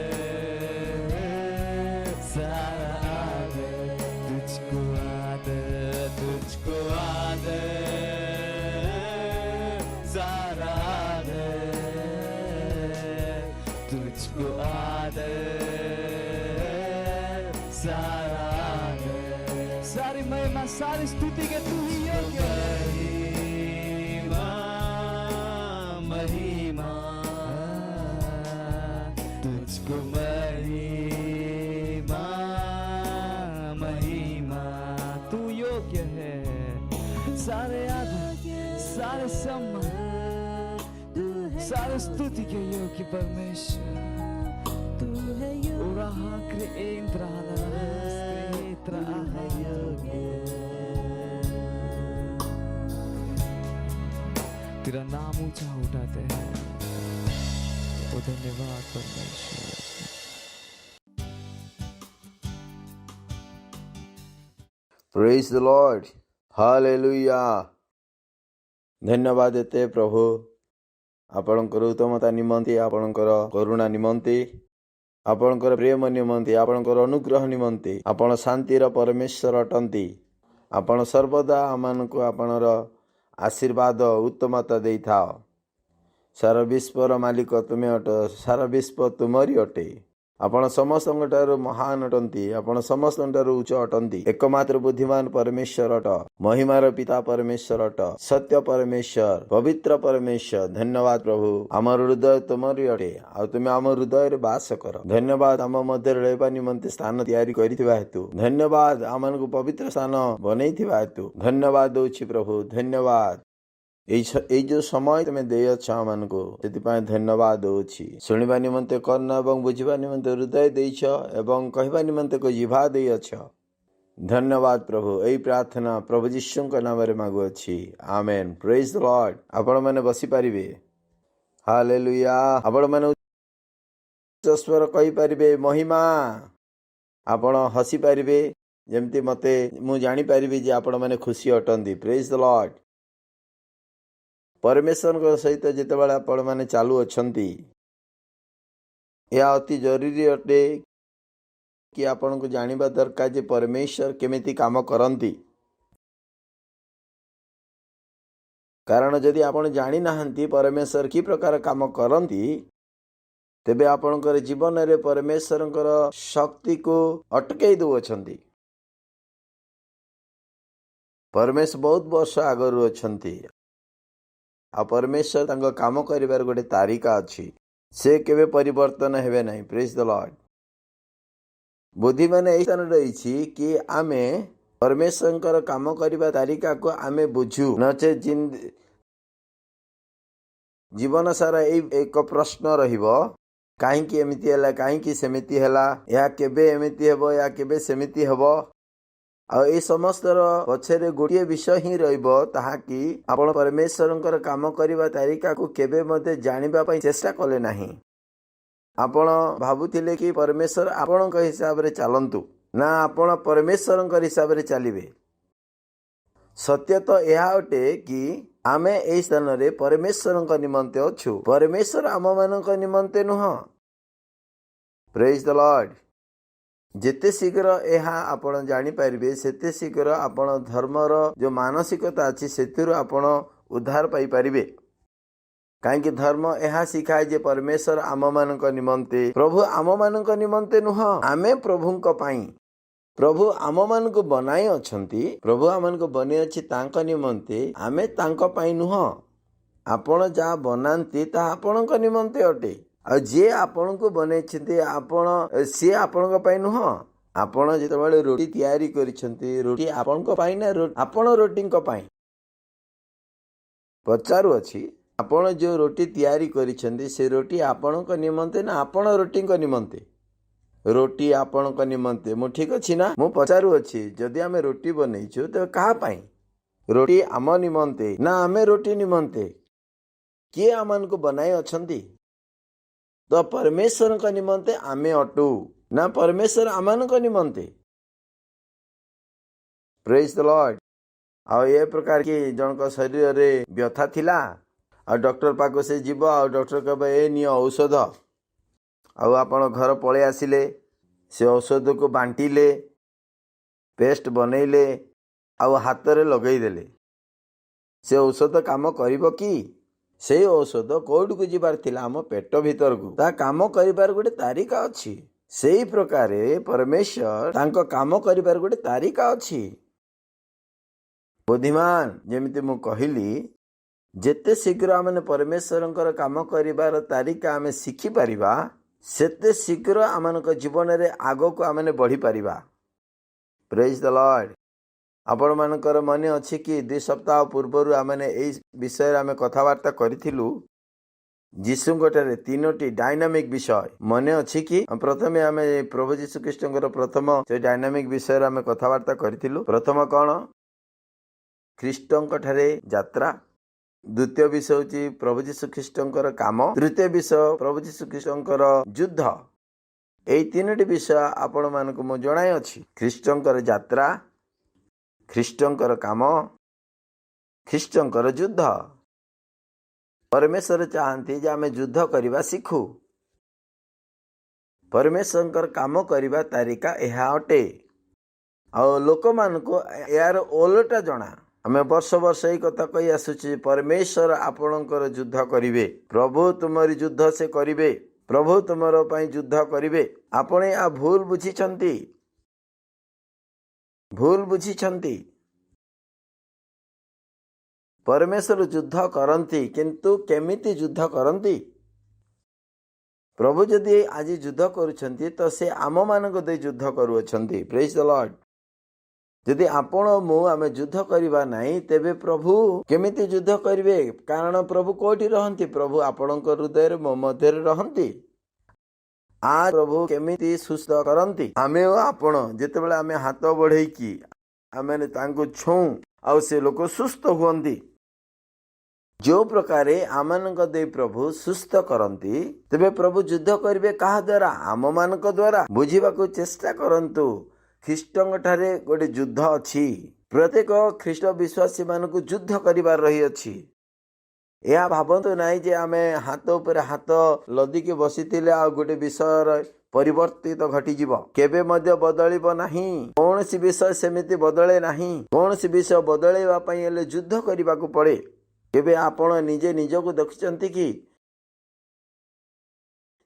सारा आदर, तुझको आदर, तुझको आदर, सारा आदर, तुझको आदर, सारा आदर, सारी महिमा, सारी स्तुति के तू ही योग्य है। महिमा, तुझको महिमा, महिमा, तू योग्य है, सारे आदर, सारे सम्मान, सारे स्तुति के योग्य परमेश्वर, Uraha creentra creetra तेरा नाम ऊंचा उठाते हैं, तो धन्यवाद परमेश्वर। Praise the lord, hallelujah. धन्यवाद देते प्रभु आपणकर उत्तमता निमंते, आपणकर करुणा निमंते, आपणकर प्रेम निमंते, आपणकर अनुग्रह निमंते। आपण शांतिर परमेश्वर अटंती। आपण सर्वदा आमनकु आपणर आशीर्वाद उत्तमता देई थाओ। सारा विश्वर मालिक तुमे अट, सारा विश्व तुमरी अटे। आपण समस्तଙ୍କ ଠାରୁ महान अटंती, आपण समस्तଙ୍କ ଠାରୁ उच्च अटंती। एकमात्र बुद्धिमान परमेश्वर अट, महिमार पिता परमेश्वर अट, सत्य परमेश्वर, पवित्र परमेश्वर। धन्यवाद प्रभु, आमर हृदय तुमरी अटे आ तुमे आम हृदय रे वास कर। धन्यवाद आम मध्य रहबा निमंते स्थान तैयारी करिथिबा हेतु। धन्यवाद आमनकु पवित्र स्थान बनैथिबा हेतु। धन्यवाद दउछि प्रभु, धन्यवाद। जो समय तुम देछ आमको से धन्यवाद दौछि। शुणा निमंते कर्ण एवं बुझा निमंते हृदय देछ एवं कहवा निमंते को जिभा देछ। धन्यवाद प्रभु। यही प्रार्थना प्रभु यीशु नाम रे मागुअछि, आमेन। Praise the lord. आपण माने बसी पारिबे। हालेलुया। आपण माने उच्च स्वर कहि पारिबे महिमा। आपण हसी पारिबे जेमति मते मु जानि पारिबे जे आपण माने खुशी अटंदी। Praise the Lord. परमेश्वर सहित जितेबाला आपण माने चालू अछंती, यह अति जरूरी अटे कि आपण को जानिबा दरकार जे परमेश्वर केमिति काम करंती। कारण जदि आपण जानि नाहंती परमेश्वर की प्रकार काम करंती, तेबे आपणकर जीवन रे परमेश्वरकर शक्ति को अटकई दउ अछंती। परमेश्वर बहुत वर्ष आगरु अछंती आ परमेश्वर तांको काम करिवार गोटे तारिका अछि, से केबे परिवर्तन हेबे नाही। Praise the Lord. बुद्धि माने एई स्थान रहिछि कि आमे परमेश्वरकर काम करिबा तारिका को आमे बुझू, नचे जीवन सारा एक प्रश्न रहिबो, काहेकि एमिति हैला, काहेकि सेमिति हैला, या केबे एमिति हेबो, या केबे सेमिति हेबो। आ ए समस्तर पछरे गोटे विषय ही रहिबो, ताहा कि आपण परमेश्वरकर काम करिबा तारिका को केबे मते जानिबा पई चेष्टा कले नाही। आपण भाबुथिले कि परमेश्वर आपणक हिसाब रे चालंतु, ना आपण परमेश्वरकर हिसाब रे चलिबे। सत्य तो यह अटे कि आमे एई स्थान रे परमेश्वरक निमंते अछु, परमेश्वर आम मानक निमंते नुह। Praise the lord. जेते शीघ्र यह आपण जानि पारिबे, सेते शीघ्र आपण धर्मर जो मानसिकता अछि सेतिरु आपण उद्धार पाई पारिबे। कहीं धर्म यह शिखाए जे परमेश्वर आम मान निमंते प्रभु आम मान निमंते नुह आमे प्रभु प्रभु आम मान बनाई अछंती प्रभु आम को बने अच्छी तांक निमंते आमे तांक पाई नुह आपण जहाँ बनाती ता आपण निमंते अटे आ जे आपण को बनई आपण सी आपण नुह आपण जिते रोटी तैयारी करिसेंती रोटी आपण ना आपण रोटी पचारू अच्छी आपण जो रोटी तैयारी करिसेंती से रोटी आपण निमंते ना आपण रोटी निमंते रोटी आपण निमंते मु ठीक अच्छी ना मु पचारू अच्छी जदि आमे रोटी बनईछु तो कहा पाई रोटी आम निमंते ना आमे रोटी निमंते किए आमन को बनाई अछंती तो परमेश्वर का निमंते आमे अटू ना परमेश्वर आमान को निमंते प्रेज द लॉर्ड आ ये प्रकार की जनक शरीर रे व्यथा थिला आ डॉक्टर पाक से जीव आ डॉक्टर कहबे ए नियो औषध आ आपण घर पळे आसिले से औषध को बांटिले पेस्ट बनैले आ हाथ रे लगई देले से औषध काम करिवो कि से औषध कोड को जीवार थिला हम पेट भीतर को ता काम करिबार गोटे तारिका अछि सेही प्रकार परमेश्वर तांको काम करिबार गोटे तारिका अछि बुद्धिमान जेमिति मु कहिली जेते शीघ्र आमने परमेश्वरंकर काम करिबार तारिका आमे शिखि परिबा सेते शीघ्र आमनक जीवन रे आगो को आमने बढ़ी परिबा प्रेज द लॉर्ड आपण मानकर मन अछि कि 2 सप्ताह पूर्व आमने एई विषय आमे कथावार्ता करिथिलु जीशुंगଠାରେ 3टी डायनामिक विषय मन अछि कि प्रथमे आमे प्रभु जीशु ख्रीष्टंकर प्रथम से डायनामिक विषय आमे कथावार्ता करिथिलु प्रथम कोन ख्रीष्टंकଠାରେ यात्रा द्वितीय विषय होची प्रभु जीशु ख्रीष्टंकर काम तृतीय विषय प्रभु जीशु ख्रीष्टंकर युद्ध एई 3टी विषय आपण मानको मो जणाय अछि ख्रीष्टंकर यात्रा ख्रीष्टंकर काम ख्रीष्टंकर युद्ध परमेश्वर चाहती जे आमे युद्ध करवा शिखु परमेश्वर काम करवा तारिका यह अटे आ लोक मान को यार ओलटा जना आमे वर्ष वर्ष यही कथा कही आसुची परमेश्वर आपणकर युद्ध करिवे प्रभु तुमरी युद्ध से करिवे प्रभु तुमर पई युद्ध करिवे आपण आ भूल बुझिछंती परमेश्वर युद्ध करती किंतु केमिति युद्ध करती प्रभु जदि आज युद्ध करुछंती तो से आम मानक दे युद्ध करुछंती प्रेज द लॉर्ड जदि आपण मु आमे युद्ध करिबा नाही तेबे प्रभु केमिति युद्ध करिवे कारण प्रभु कोठी रहंती प्रभु आपणक हृदय रे मो मध्य रे रहंती आज प्रभु केमिति सुस्थ करंती आमे आपण जेतेबेले आमे हाथ बढ़ई की आमे तांको छौ आ से लोक सुस्थ हुअंती जो प्रकार आमनक दे प्रभु सुस्थ करंती तेबे प्रभु युद्ध करिवे कहा द्वारा आम मानक द्वारा बुझीबा को चेष्टा करंतु ख्रीष्टंग ठारे गोटे युद्ध अछि प्रत्येक ख्रीष्ट विश्वासी मानक युद्ध करिबार रही अछि या भाबंतु नाही जे आमे हाथ ऊपर हाथ लदिके बसिथिले आ गोटे विषय परिवर्तित घटी जीव केबे मध्य बदलिब नाही कोनसी विषय सेमिति बदले नाही कोनसी विषय बदलेबा पई एले युद्ध करिबा को पड़े केबे आपण निजे निजको देखिचंती कि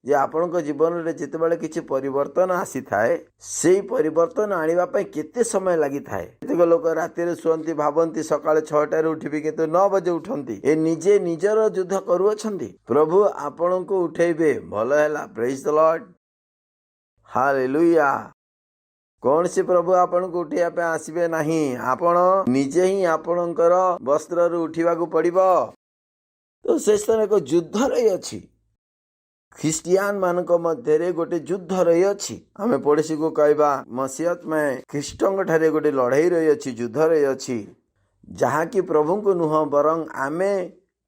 जे आपणक जीवन रे जितेबाला किछि परिवर्तन आसी थाए सेही परिवर्तन आनिबा पई केते समय लागि थाए केतेक लोक राति रे सुअंती भाबंती सकाळे 6टा रे उठिबे किंतु 9 बजे उठंती ए निजे निजर युद्ध करू अछंती प्रभु आपणको उठेबे भलो हैला प्रेज द लॉर्ड हालेलुया कौन से प्रभु आपण को उठिया पे आसीबे नाही आपण निजे ही आपणकर वस्त्र रे उठिबा को पड़िबो तो से स्थान को युद्ध रही अछि ख्रिस्टियन मानक मध्य रे गोटे युद्ध रही अछि हमें पड़ोसी को कहबा मसीहत में ख्रिस्टंग ठारे गोटे लड़ाई रही अछि युद्ध रही अछि जहाँ की प्रभु को नुह बरं आमे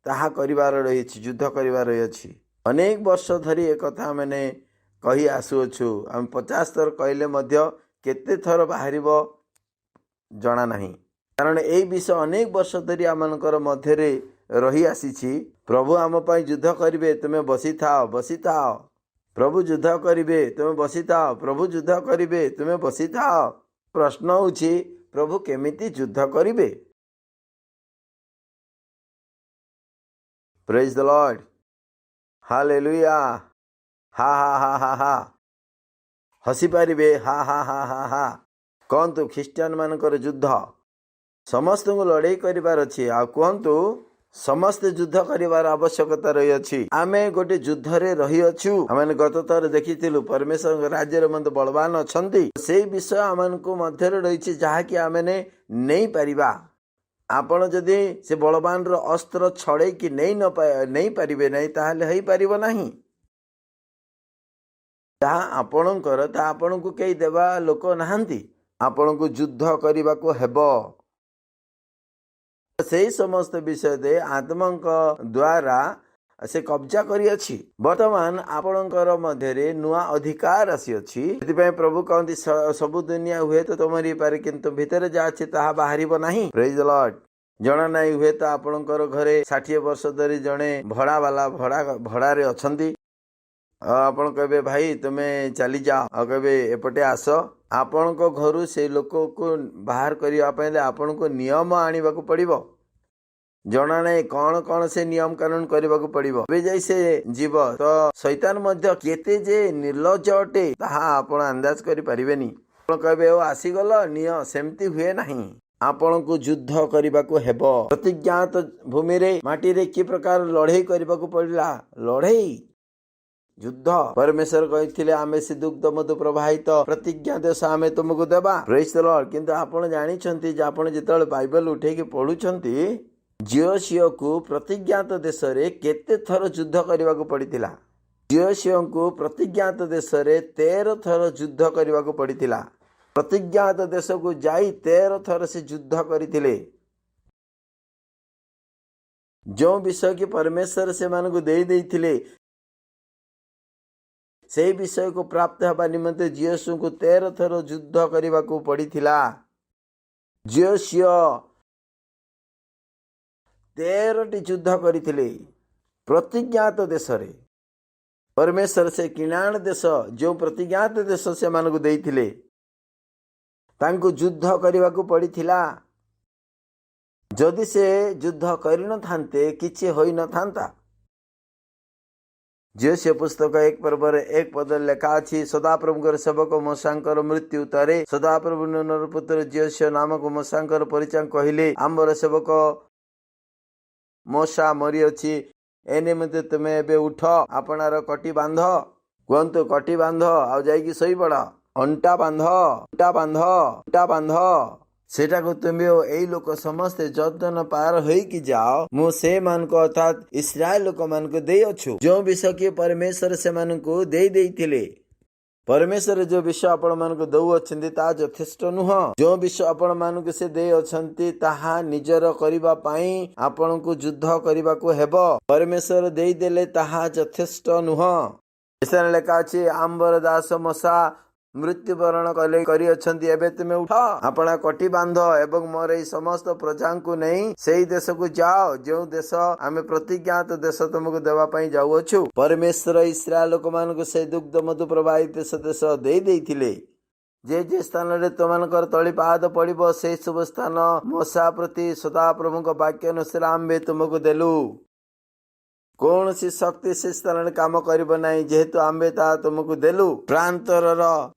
ताहा करिवार रही अछि युद्ध करिवार रही अछि अनेक वर्ष धरी एक कथा मैंने कही आसुअछु हम 50 थर कहले मध्य केते थर बाहरिबो जणा नाही कारण एई विषय अनेक वर्ष धरी आमनकर मध्य रे रही आसीछि प्रभु आम पई युद्ध करिवे तुमे बसी थाओ प्रभु युद्ध करिवे तुमे बसी थाओ प्रभु युद्ध करिवे तुमे बसी थाओ प्रश्न होछि प्रभु केमिति युद्ध करिवे प्रेज द लॉर्ड, हालेलुया। हा हा हा हा हा हसी पारिबे, हा हा हा हा हा कहतु ख्रीस्टियान मानकर युद्ध समस्त को लड़ाई करिवार अछि। आ कहतु समस्ते युद्ध करिवार आवश्यकता रही अछि। आमे गोटे युद्ध रे रही अछु। आमे गत थर देखिथिलु परमेश्वर राज्य रे मते बलवान अछंती। सेही विषय आमनको मध्य रे रहिछि जहा कि आमे नै परिबा। आपण जदि से बलवान रो अस्त्र छड़े कि नहीं पारिबे नहीं ताहले हेई पारिबो नहीं। ताहा आपणकर ता आपणको केही देवा लोक नाहांती। आपणको युद्ध करिबाको हेबो। सेही समस्त विषय दे आत्मांक द्वारा से कब्जा करी अछि। वर्तमान आपणकर मध्य रे नुआ अधिकार आसी अछि। एथिपय प्रभु कहंती सब दुनिया हुए तो तमरी पारे किंतु भीतर जा अछि ताहा बाहरिबो नाही। Praise the Lord. जना नाही हुए तो आपणकर घरे 60 वर्ष धरी जणे भड़ा वाला भड़ा रे अछंती। आपण कहबे भाई तुमे चली जाओ आ कहबे एपटे आस। आपण को घरु से लोक को बाहर करिया पहिले आपण को नियम आनिबा को पड़िबो। जना नहीं कौन कौन से नियम कानून करबा को पड़िबो। बे जाई से जीव तो शैतान मध्य केते जे निर्लज्ज अटे ताहा आपण अंदाज करि परिबेनी। आपण कहबे ओ आसी गलो निय सेमती हुए नाही। आपण को युद्ध करबा को हेबो। प्रतिज्ञात भूमि रे माटी रे की प्रकार लड़ाई करबा को पड़िला। लड़ाई युद्ध परमेश्वर कहिथिले आमे से दुग्ध मधु प्रवाहित प्रतिज्ञा देश आमे तुमको देबा। Praise the Lord. किंतु आपण जानि छंती जे आपण जेतल बाइबल उठे के पढुछंती जियोसियो को प्रतिज्ञात देश रे केते थर युद्ध करबा को पड़ितिला। जियोसियो को प्रतिज्ञात देश रे 13 थर युद्ध करबा को पड़ितिला। प्रतिज्ञात देश को जाई 13 थर से युद्ध करिथिले। जो विषय की परमेश्वर से मान को दे देथिले से विषय को प्राप्त हबा निमंते जियोसियो को 13 थर युद्ध करबा को पड़िथिला। जियोसियो 13टी युद्ध करिथिले प्रतिज्ञात देश रे। परमेश्वर से किणाण देश जो प्रतिज्ञात देश से मान को देथिले तांको युद्ध करबा को पड़िथिला। जदि से युद्ध करि न थांते किछि होई न थांता। जियोसियो पुस्तक 1 पर्व 1 पद लेखा अछि। सदाप्रभुकर सेवक मोशांकर मृत्यु तरे सदाप्रभु नूनर पुत्र जियोसियो नामक मोशांकर परिचय कहिले आंबर सेवक मोशा मरी अछि। एने मते तुमे एबे उठ आपनार कटी बांध। कहंतु कटी बांध आ जाई सोई पड़। अंटा बांध अंटा बांध अंटा बांध। सेटा को तुमे एई लोक समस्त जर्दन पार होई कि जाओ मु से मान को अर्थात इस्राएल लोक मान को दे अछु। जो विषय के परमेश्वर से मान को दे देथिले। परमेश्वर जो विषय आपण मान को दउ अछंती ता यथेष्ट नुह। जो विषय आपण मान को से दे अछंती ताहा निजर करिबा पई आपण को युद्ध करिबा को हेबो। परमेश्वर देई देले ताहा यथेष्ट नुह। ऐसा लेखा अछि आंबर दास मसा मृत्युवरण कले करी अछंती। एबे तुमे उठ आपना कटी बांध एवं मोर ए समस्त प्रजा को नहीं सेही देश को जाओ जो देश आमे प्रतिज्ञात देश तुमको देवा पई जाऊ अछु। परमेश्वर इस्राएल लोक मान को से दुग्ध मधु प्रवाहित देश दे देथिले। जे स्थान रे तुमनकर तळी पाद पड़िबो से सब स्थान मोसा प्रति सदा प्रभु को वाक्य अनुसार आम्बे तुमको देलु। कौन सी शक्ति से स्थान काम करिब नाही जेहेतु आम्बे ता तुमको देलु। प्रांतर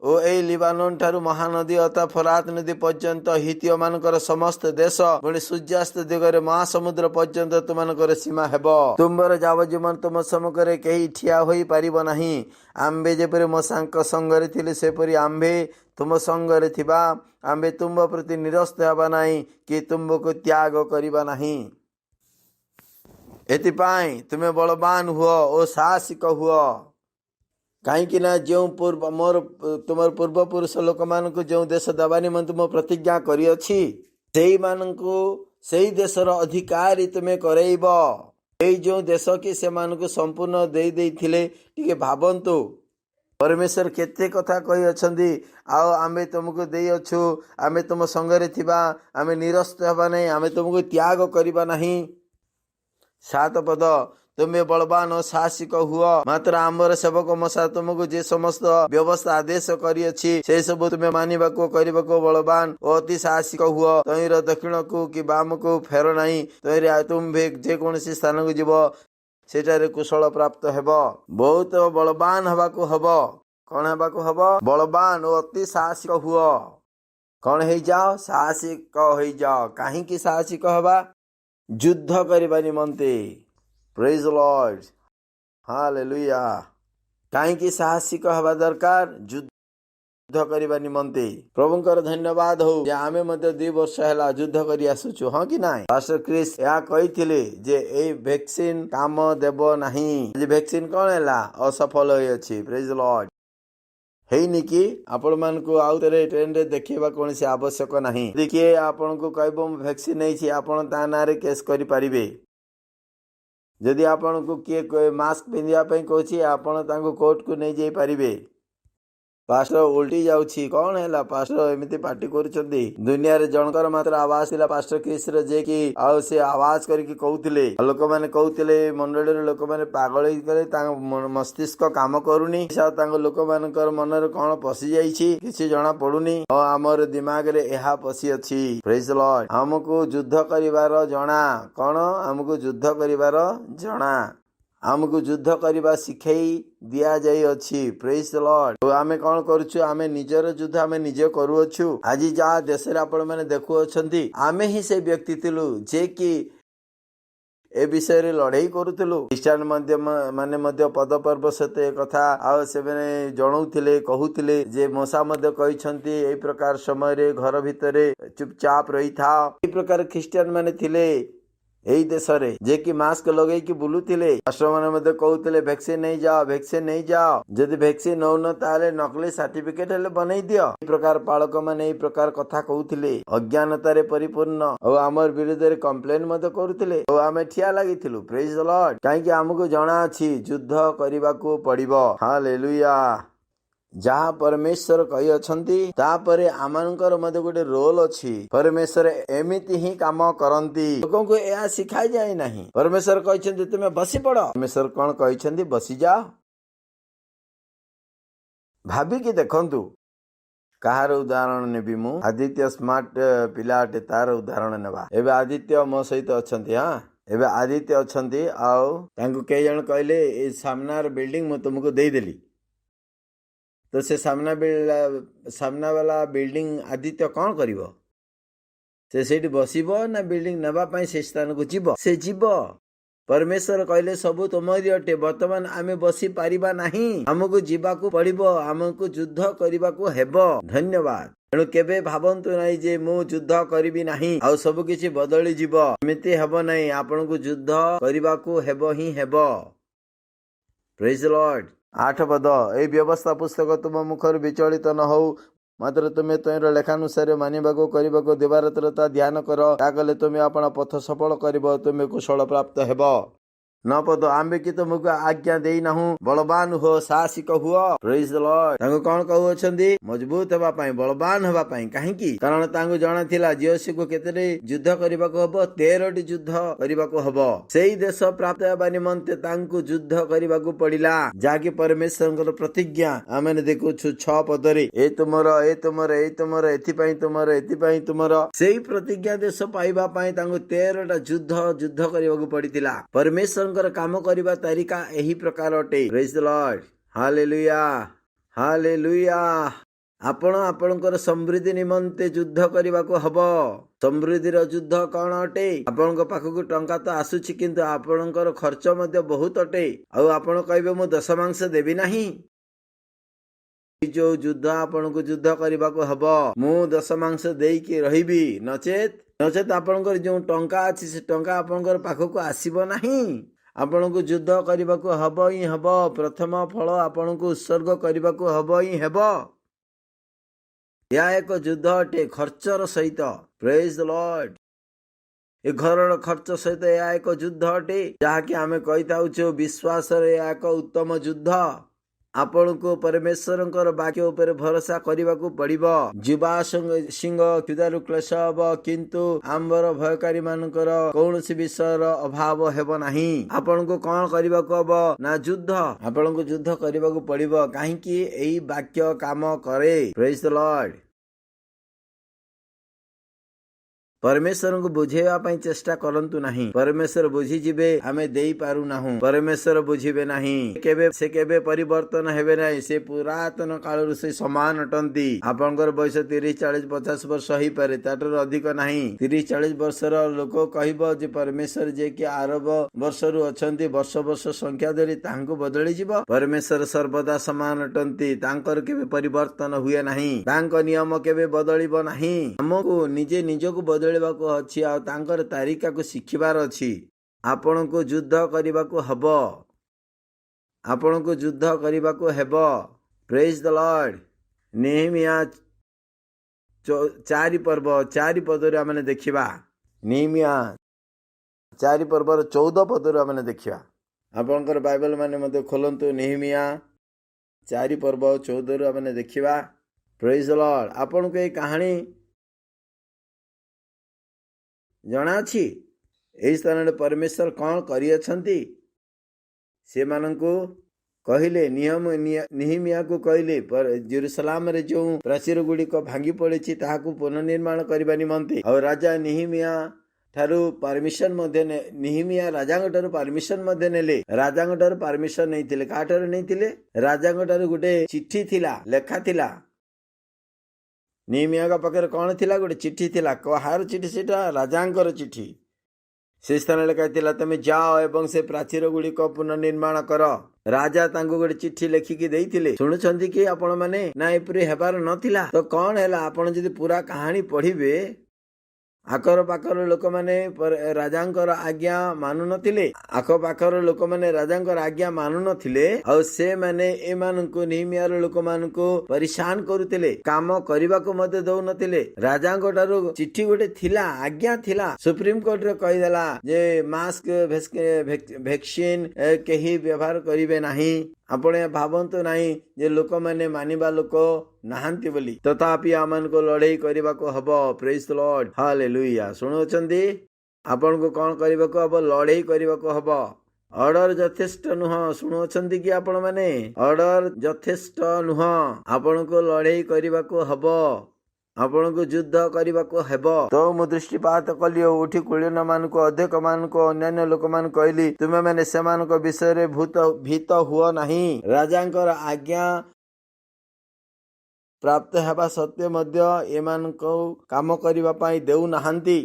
ओ ए लिबानन ठारू महानदी अथा फरात नदी पर्यंत हितियो मानकर समस्त देश पुणी सूर्यास्त दिगरे महासमुद्र पर्यंत तुमनकर सीमा हेबो। तुमर जावजीवन तुम समकरे केही ठिया होई पारिबो नाही। आम्बे जेपरि मोसांक संगरे थिले सेपरि आम्बे तुम संगरे थिबा। आम्बे तुम प्रति निरस्त हेबा नाही कि तुमको त्याग करिबा नाही। एतिपाई तुमे बलवान हुओ ओ साहसिक हुओ। कहीं ना जो पूर्व मोर तुमर पूर्व पुरुष लोक मान को जो देश दबा निमंते मो प्रतिज्ञा करी अछि सेही मान को सेही देशर अधिकारी तुमे करैबो। एई जो देश के से मान को संपूर्ण दे देथिले टिके भाबंतु। परमेश्वर केते कथा कहि अछंदी आओ आमे तुमको देई अछु। आमे तुम संगरे थिबा। आमे निरस्त हेबा नै। आमे तुमको त्याग करिबा नाही। 7 पद तुम्हें बलवान और साहसिक हुआ मात्र आंबर सेवक मसा तुमको जे समस्त व्यवस्था आदेश करी अछि से सब तुम्हें मानिबा को करिबा को बलवान और अति साहसिक हुआ। तहिर दक्षिण को कि वाम को फेर नहीं। तहिर तुम जे कौन स्थान को जीव सेठारे कुशल प्राप्त हेब बहुत बलवान हबाकू हब कौन हबाकू हब बलवान और अति साहसिक हुओ कौन हो जाओ साहसिक हो जाओ कहीं साहसिक हवा युद्ध करबा निमंते प्रेज लॉर्ड हालेलुया कहीं साहसिक हवा दरकार युद्ध करबा निमंते प्रभुंकर धन्यवाद हो जे आमे मध्य 2 वर्ष हैला युद्ध करी आसुछु हां कि नाही पास्टर क्रिस या कहिथिले जे ए वैक्सीन काम देबो नाही जे वैक्सीन कोन हैला असफल होय अछि प्रेज लॉर्ड हेनी कि आपण मान को आउतरे ट्रेन रे देखिबा कोनसी आवश्यक नाही देखिए आपण को कहबो वैक्सीन नै छी आपण ता नारे केस करि परिबे जदि आपण को के मास्क पिंदिया पई कहछि आपण तांको कोर्ट को नै जाई परिबे पास्टर उल्टी जाउछि कौन हैला पास्टर एमिति पार्टी करूछंदी दुनिया रे जनकर मात्र आवाज थिला पास्टर केसर जे कि आ से आवाज करके कहउथिले लोक माने कहउथिले मंडळी रे लोक माने पागल होई करे ता मस्तिष्क काम करूनी सा तांग लोक मानकर मन रे कोन पसी जाईछि किछि जणा पडुनी ओ हमर दिमाग रे एहा पसी अछि प्रेज लॉर्ड हमको युद्ध करिवार जणा कोन हमको युद्ध करिवार जणा हमको युद्ध करबा सिखई दिया जाई अछि प्रेज द लॉर्ड तो आमे कोन करूछु आमे निजर युद्ध आमे निजे करूछु आज जा देश रे आपण माने देखु अछंती आमे ही से व्यक्ति थिलु जे कि ए विषय रे लड़ाई करूथिलु क्रिश्चियन माने मध्य पद पर्व सते कथा आ सेबने जणौथिले कहूथिले जे मोसा मध्य कहिसंती ए प्रकार समय रे घर भितरे चुपचाप रही था ए प्रकार क्रिश्चियन माने थिले एई देश रे जे कि मास्क लगै कि बुलुथिले पास्टर माने मते कहउथिले वैक्सीन नहीं जाओ जदि वैक्सीन न न ताले नकली सर्टिफिकेट हेले बनै दियो ए प्रकार पालक माने ए प्रकार कथा कहउथिले अज्ञानता रे परिपूर्ण और हमर विरुद्ध रे कंप्लेन मते करूथिले और आमे ठिया लागिथिलु प्रेज द लॉर्ड काहे कि हमको जणा अछि युद्ध करिबाकू पड़िबो हालेलुया जहाँ परमेश्वर कही अछंती तापरे आमानकर मध्य गोटे रोल अछि परमेश्वर एमिति ही काम करंती लोगों को एहा सिखाई जाय नहीं परमेश्वर कहिसंती तुमे बसी पड़ो परमेश्वर कोन कहिसंती बसी जाओ भाबी कि देखंतु कहार उदाहरण नेबी मु आदित्य स्मार्ट पिलाटे तार उदाहरण नेबा एबे आदित्य मो सहित अछंती हां एबे आदित्य अछंती आउ तांको के जण कहले ए सामनार बिल्डिंग मु तुमको देई देली तो से सामना वाला बिल्डिंग आदित्य कौन करिवो से सेठी बसिबो ना बिल्डिंग नबा पई से स्थान को जीवो से जीवो परमेश्वर कहले सबु तुमरी अटे वर्तमान आमे बसी पारिबा नाही हमको जीवाकू पड़िबो हमको युद्ध करिबाकू हेबो धन्यवाद तेणु केबे भाबंतु नाही जे मु युद्ध करिबि नाही आ सब किछि बदली जीवो एमिति हेबो नाही आपनको युद्ध करिबाकू हेबो ही हेबो प्रेज द लॉर्ड 8 पद ए व्यवस्था पुस्तक तुम मुखर विचलित न हो मात्र तुम्हें तोर लेखानुसार मानिबाको करिबाको देवारत्रता ध्यान कर ताकले तुम्हें अपना पथ सफल करिबो तुम्हें कुशल प्राप्त हेबो 9 पद आम्बे कि तुमको आज्ञा देई नाहु बलवान हो साहसिक हुओ प्रेज द लॉर्ड तांको कोन कहउ अछंदी मजबूत हेबा पई बलवान हेबा पई काहे कि कारण तांको जणा थिला जियोसी को केतरे युद्ध करिबाको हबो 13 टी युद्ध करिबाको हबो सेही देश प्राप्त हेबा निमंते तांको युद्ध करिबाको पडिला जाकि परमेश्वरଙ୍କର प्रतिज्ञा आमे देखु 6 पदरे ए तुमर एथि पई तुमर सेही प्रतिज्ञा देश पाइबा पई तांको 13 टा युद्ध करिबाको पडितिला परमेश्वर काम करिबा तरीका एही प्रकार अटे praise the lord hallelujah hallelujah आपणकर समृद्धि निमंते युद्ध करिबाको हबो समृद्धिर युद्ध कौन अटे आपणक पाखकु टंका तो आसुछि किंतु आपणकर खर्च मध्ये बहुत अटे आ आपण कहबे मु दशमांश देबी नाही जो युद्ध आपणको युद्ध करिबाको हबो मु दशमांश देई के रहिबी नचेत आपणकर जो टंका अछि से टंका आपणकर पाखकु आसीबो नाही आपणको युद्ध करिबाको हबो ही हबो प्रथम फल आपणको उत्सर्ग करिबाको हबो ही हेबो या एक युद्ध अटे खर्चर सहित प्रेज द लॉर्ड ए घरर खर्च सहित या एक युद्ध अटे जहाँकि आमे कहिताउछु विश्वास रे एक उत्तम युद्ध आपण को परमेश्वर वाक्य उपर भरोसा करने पड़िबो जीवा सिंह क्षुधारु क्लेश हब किंतु आंबर भयकारी मानकर कौनसी विषयर अभाव हेब नाही आपण को कौन करने हब ना युद्ध आपण को युद्ध करने पड़िबो काहेकि एई वाक्य काम करे प्रेज द लॉर्ड परमेश्वर को बुझेवा ପାଇଁ चेष्टा करंतु नहीं। परमेश्वर बुझीजिबे आमे देई पारु नाहु। परमेश्वर बुझिबे नहीं। से केबे परिवर्तन हेबे नहीं। से पुरातन कालरु से समान अटंती। आपनकर बयस 30 40 50 वर्ष ही पारे, ताटर अधिक नहीं। 30 40 वर्षर लोक कहबो जे परमेश्वर जे कि आरब वर्षरु अछंती, वर्ष वर्ष संख्या धरी तांको बदली जिवो। परमेश्वर सर्वदा समान अटंती। तांकर केबे परिवर्तन हुए नहीं। तांको नियम केबे बदलिबो नहीं। हमको निजे निजको बदलिबाको अछि आ तांकर तारिका को शिखिबार अछि। आपनको युद्ध करिबाको हबो। आपनको युद्ध करिबाको हेबो। Praise the Lord. नेहमिया 4 पर्व 4 पदरे आमने देखिबा। नेहमिया 4 पर्वर 14 पदरे आमने देखिबा। आपनकर बाइबल माने मते खोलंतु। नेहमिया 4 पर्व 14 रे आमने देखिबा। Praise the lord. आपनको ए कहानी जना अछि। एही स्थान रे परमेश्वर कोन करि अछंती। से माननको कहले नेहमिया को कहले पर जेरूसलाम रे जो प्राचीर गुडी को भांगी पड़ेछि ताहाकू पुनर्निर्माण करबा निमंते और राजा नेहमिया ठारू परमिशन मध्ये नेहमिया राजांगठारू परमिशन मध्ये नेले। राजांगठारू परमिशन नै थिले। काठारू नै थिले। राजांगठारू गुटे चिट्ठी थिला, लेखा थिला। नेहमिया का पाखरे कोन थिला? गुटे चिट्ठी थिला। कहार चिट्ठी? सेटा राजांकर चिट्ठी। से स्थान लेखा थिला तमे जाओ एवं से प्राचीर गुडी को पुनर्निर्माण कर। राजा तांको गोटे चिट्ठी लेखिकी देइथिले। सुनुछंती कि आपण माने ना एपरि हेबार नथिला। तो कोन हैला? आपण जदि पूरा कहानी पढिबे, आकर पाकर लोक माने राजांकर आज्ञा मानु नथिले। आख पाकर लोक माने राजांकर आज्ञा मानु नथिले और से माने ए माननको नेहमियार लोक मानको परेशान करूतिले। काम करिबा को मते दउ नथिले। राजांको ठारू चिट्ठी गोटे थिला, आज्ञा थिला। सुप्रीम कोर्ट रे कहि देला जे मास्क वैक्सीन केही व्यवहार करिवे नाही। आपण भावंतु नाही जे लोक माने मानिबा लोक नाहांती बोली। तथापि आमन को लड़ाई करबा को हबो। Praise the lord. हालेलुया। सुनुछंती आपण को कोन करबा को हबो? लड़ाई करबा को हबो। ऑर्डर यथेष्ट नुह। सुनुछंती कि आपण माने ऑर्डर यथेष्ट नुह। आपण को लड़ाई करबा को हबो। आपण को युद्ध करबा को हेबो। तो मु दृष्टिपात कलियो। उठी कुलीन मान को अध्यक्ष मान को अन्य लोक मान कहली तुमे माने सेमान को विषय रे भीत हुओ नहीं। राजांकर आज्ञा प्राप्त हेबा सत्य मध्य एमान को काम करिबा पई देउ नाहंती।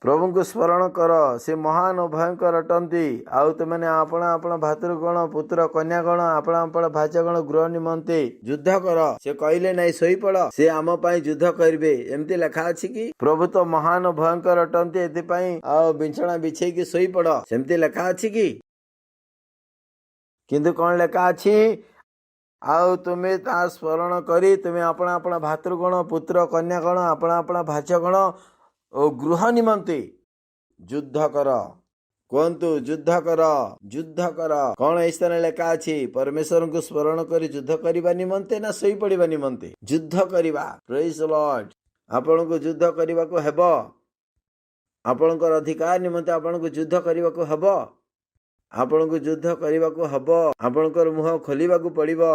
प्रभु को स्मरण कर। से महान और भयंकर अटंती। आउ तुम मैंने अपना अपना भातृगण पुत्र कन्यागण अपना अपना भाजगण गृह निमंते युद्ध कर। से कहले नहीं सोई पड़। से आम पाई युद्ध करिवे एमती लेखा अछि कि? प्रभु तो महान और भयंकर अटंती। एथि पई आ बिछଣା बिछेई कि सोई पड़ सेमती लेखा अछि कि? किंतु कोन लेखा अछि? आउ तुम्हें ता स्मरण करी तुम्हें अपना अपना भातृगण पुत्र कन्यागण अपना अपना भाजगण ओ गृह निमंते युद्ध कर। कहतु युद्ध कर, युद्ध कर। कौन स्थान लेखा अछि? परमेश्वर को स्मरण करी युद्ध करबा निमंते ना सोई पड़िबा निमंते? युद्ध करबा। Praise the lord. आपण को युद्ध करबा को हेबो। आपणकर अधिकार निमंते आपण को युद्ध करबा को हेबो। आपण को युद्ध करबा को हेबो। आपणकर मुह खोलिबा को पड़िबो।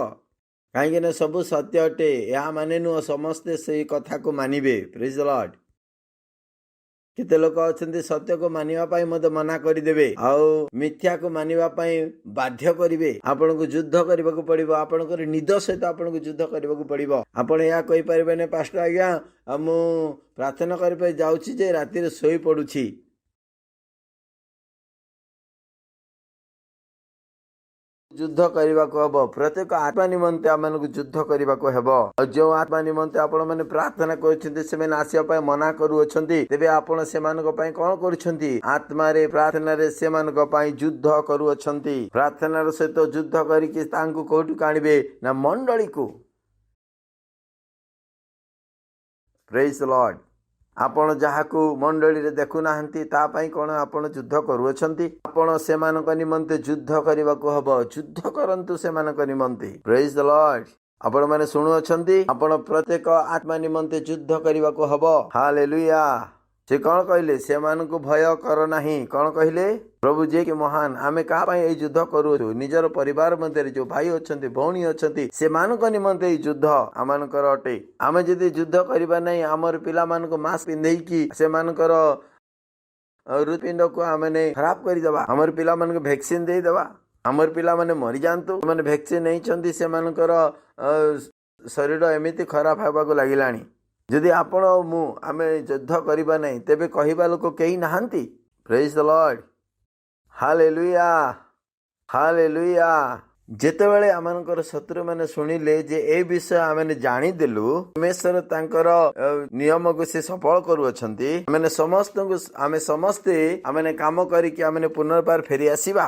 काहेकि ना सब सत्य अटे। या माने नु समस्ते से कथा को मानिबे। Praise the Lord. केते लोक अछंती सत्य को मानिबा पई मते मना करि देबे आउ मिथ्या को मानिबा पई बाध्य करिवे। आपण को युद्ध करबा को पड़िबो। आपणकर निद सहित आपण को युद्ध करबा को पड़िबो। आपण या कहि परिबे ने पास्टर आज्ञा मु प्रार्थना करि पई जाउछि जे राति रे सोई पडुछि। युद्ध करबा को हबो। प्रत्येक आत्मा निमंते आमन को युद्ध करबा को हेबो। और जो आत्मा निमंते आपण माने प्रार्थना करछन्ते सेमे आसिया पय मना करू अछन्ती तेबे आपण सेमान को पय कोन करछन्ती? आत्मा रे प्रार्थना रे सेमान को पय युद्ध करू अछन्ती। प्रार्थना रे सहित युद्ध करी कि तांको कोठु कानिबे ना मंडली को। Praise the lord. आपण जहाकू मंडली रे देखु नाहंती ता पई कोन आपण युद्ध करू अछंती? आपण सेमान को निमंते युद्ध करबा को हबो। युद्ध करंतु सेमान को निमंते। Praise the lord. आपण माने सुनु अछंती? आपण प्रत्येक आत्मा निमंते युद्ध करबा को हबो। हालेलुया। से कौन कहले से मानकु भय कर नाही कौन कहले प्रभु जे कि महान आमे का पई ए युद्ध करू निजर परिवार मध्य जो भाई अछंती भौणी अछंती से मानक निमंते ए युद्ध आमानकर अटे आमे जदि युद्ध करबा नै हमर पिला मानक मास्क पिंधई की से मानकर हृदपिंड को आमे खराब कर देबा हमर पिला मानक वैक्सीन दे देबा हमर पिला माने मरि जानतु माने वैक्सीन नहीं छंती से मानकर शरीर एमिति खराब हेबा को लागिलानी जदि आपण मु आमे युद्ध करबा नै तेबे कहिबा लोक केही नाहंती praise the lord hallelujah hallelujah जेतेबेले आमानकर शत्रु माने सुनिले जे ए विषय आमे जानि देलु परमेश्वर तांकर नियम को से सफल करू अछंती आमे समस्त को आमे समस्ते आमे काम करी कि आमे पुनर्बार फेरी आसीबा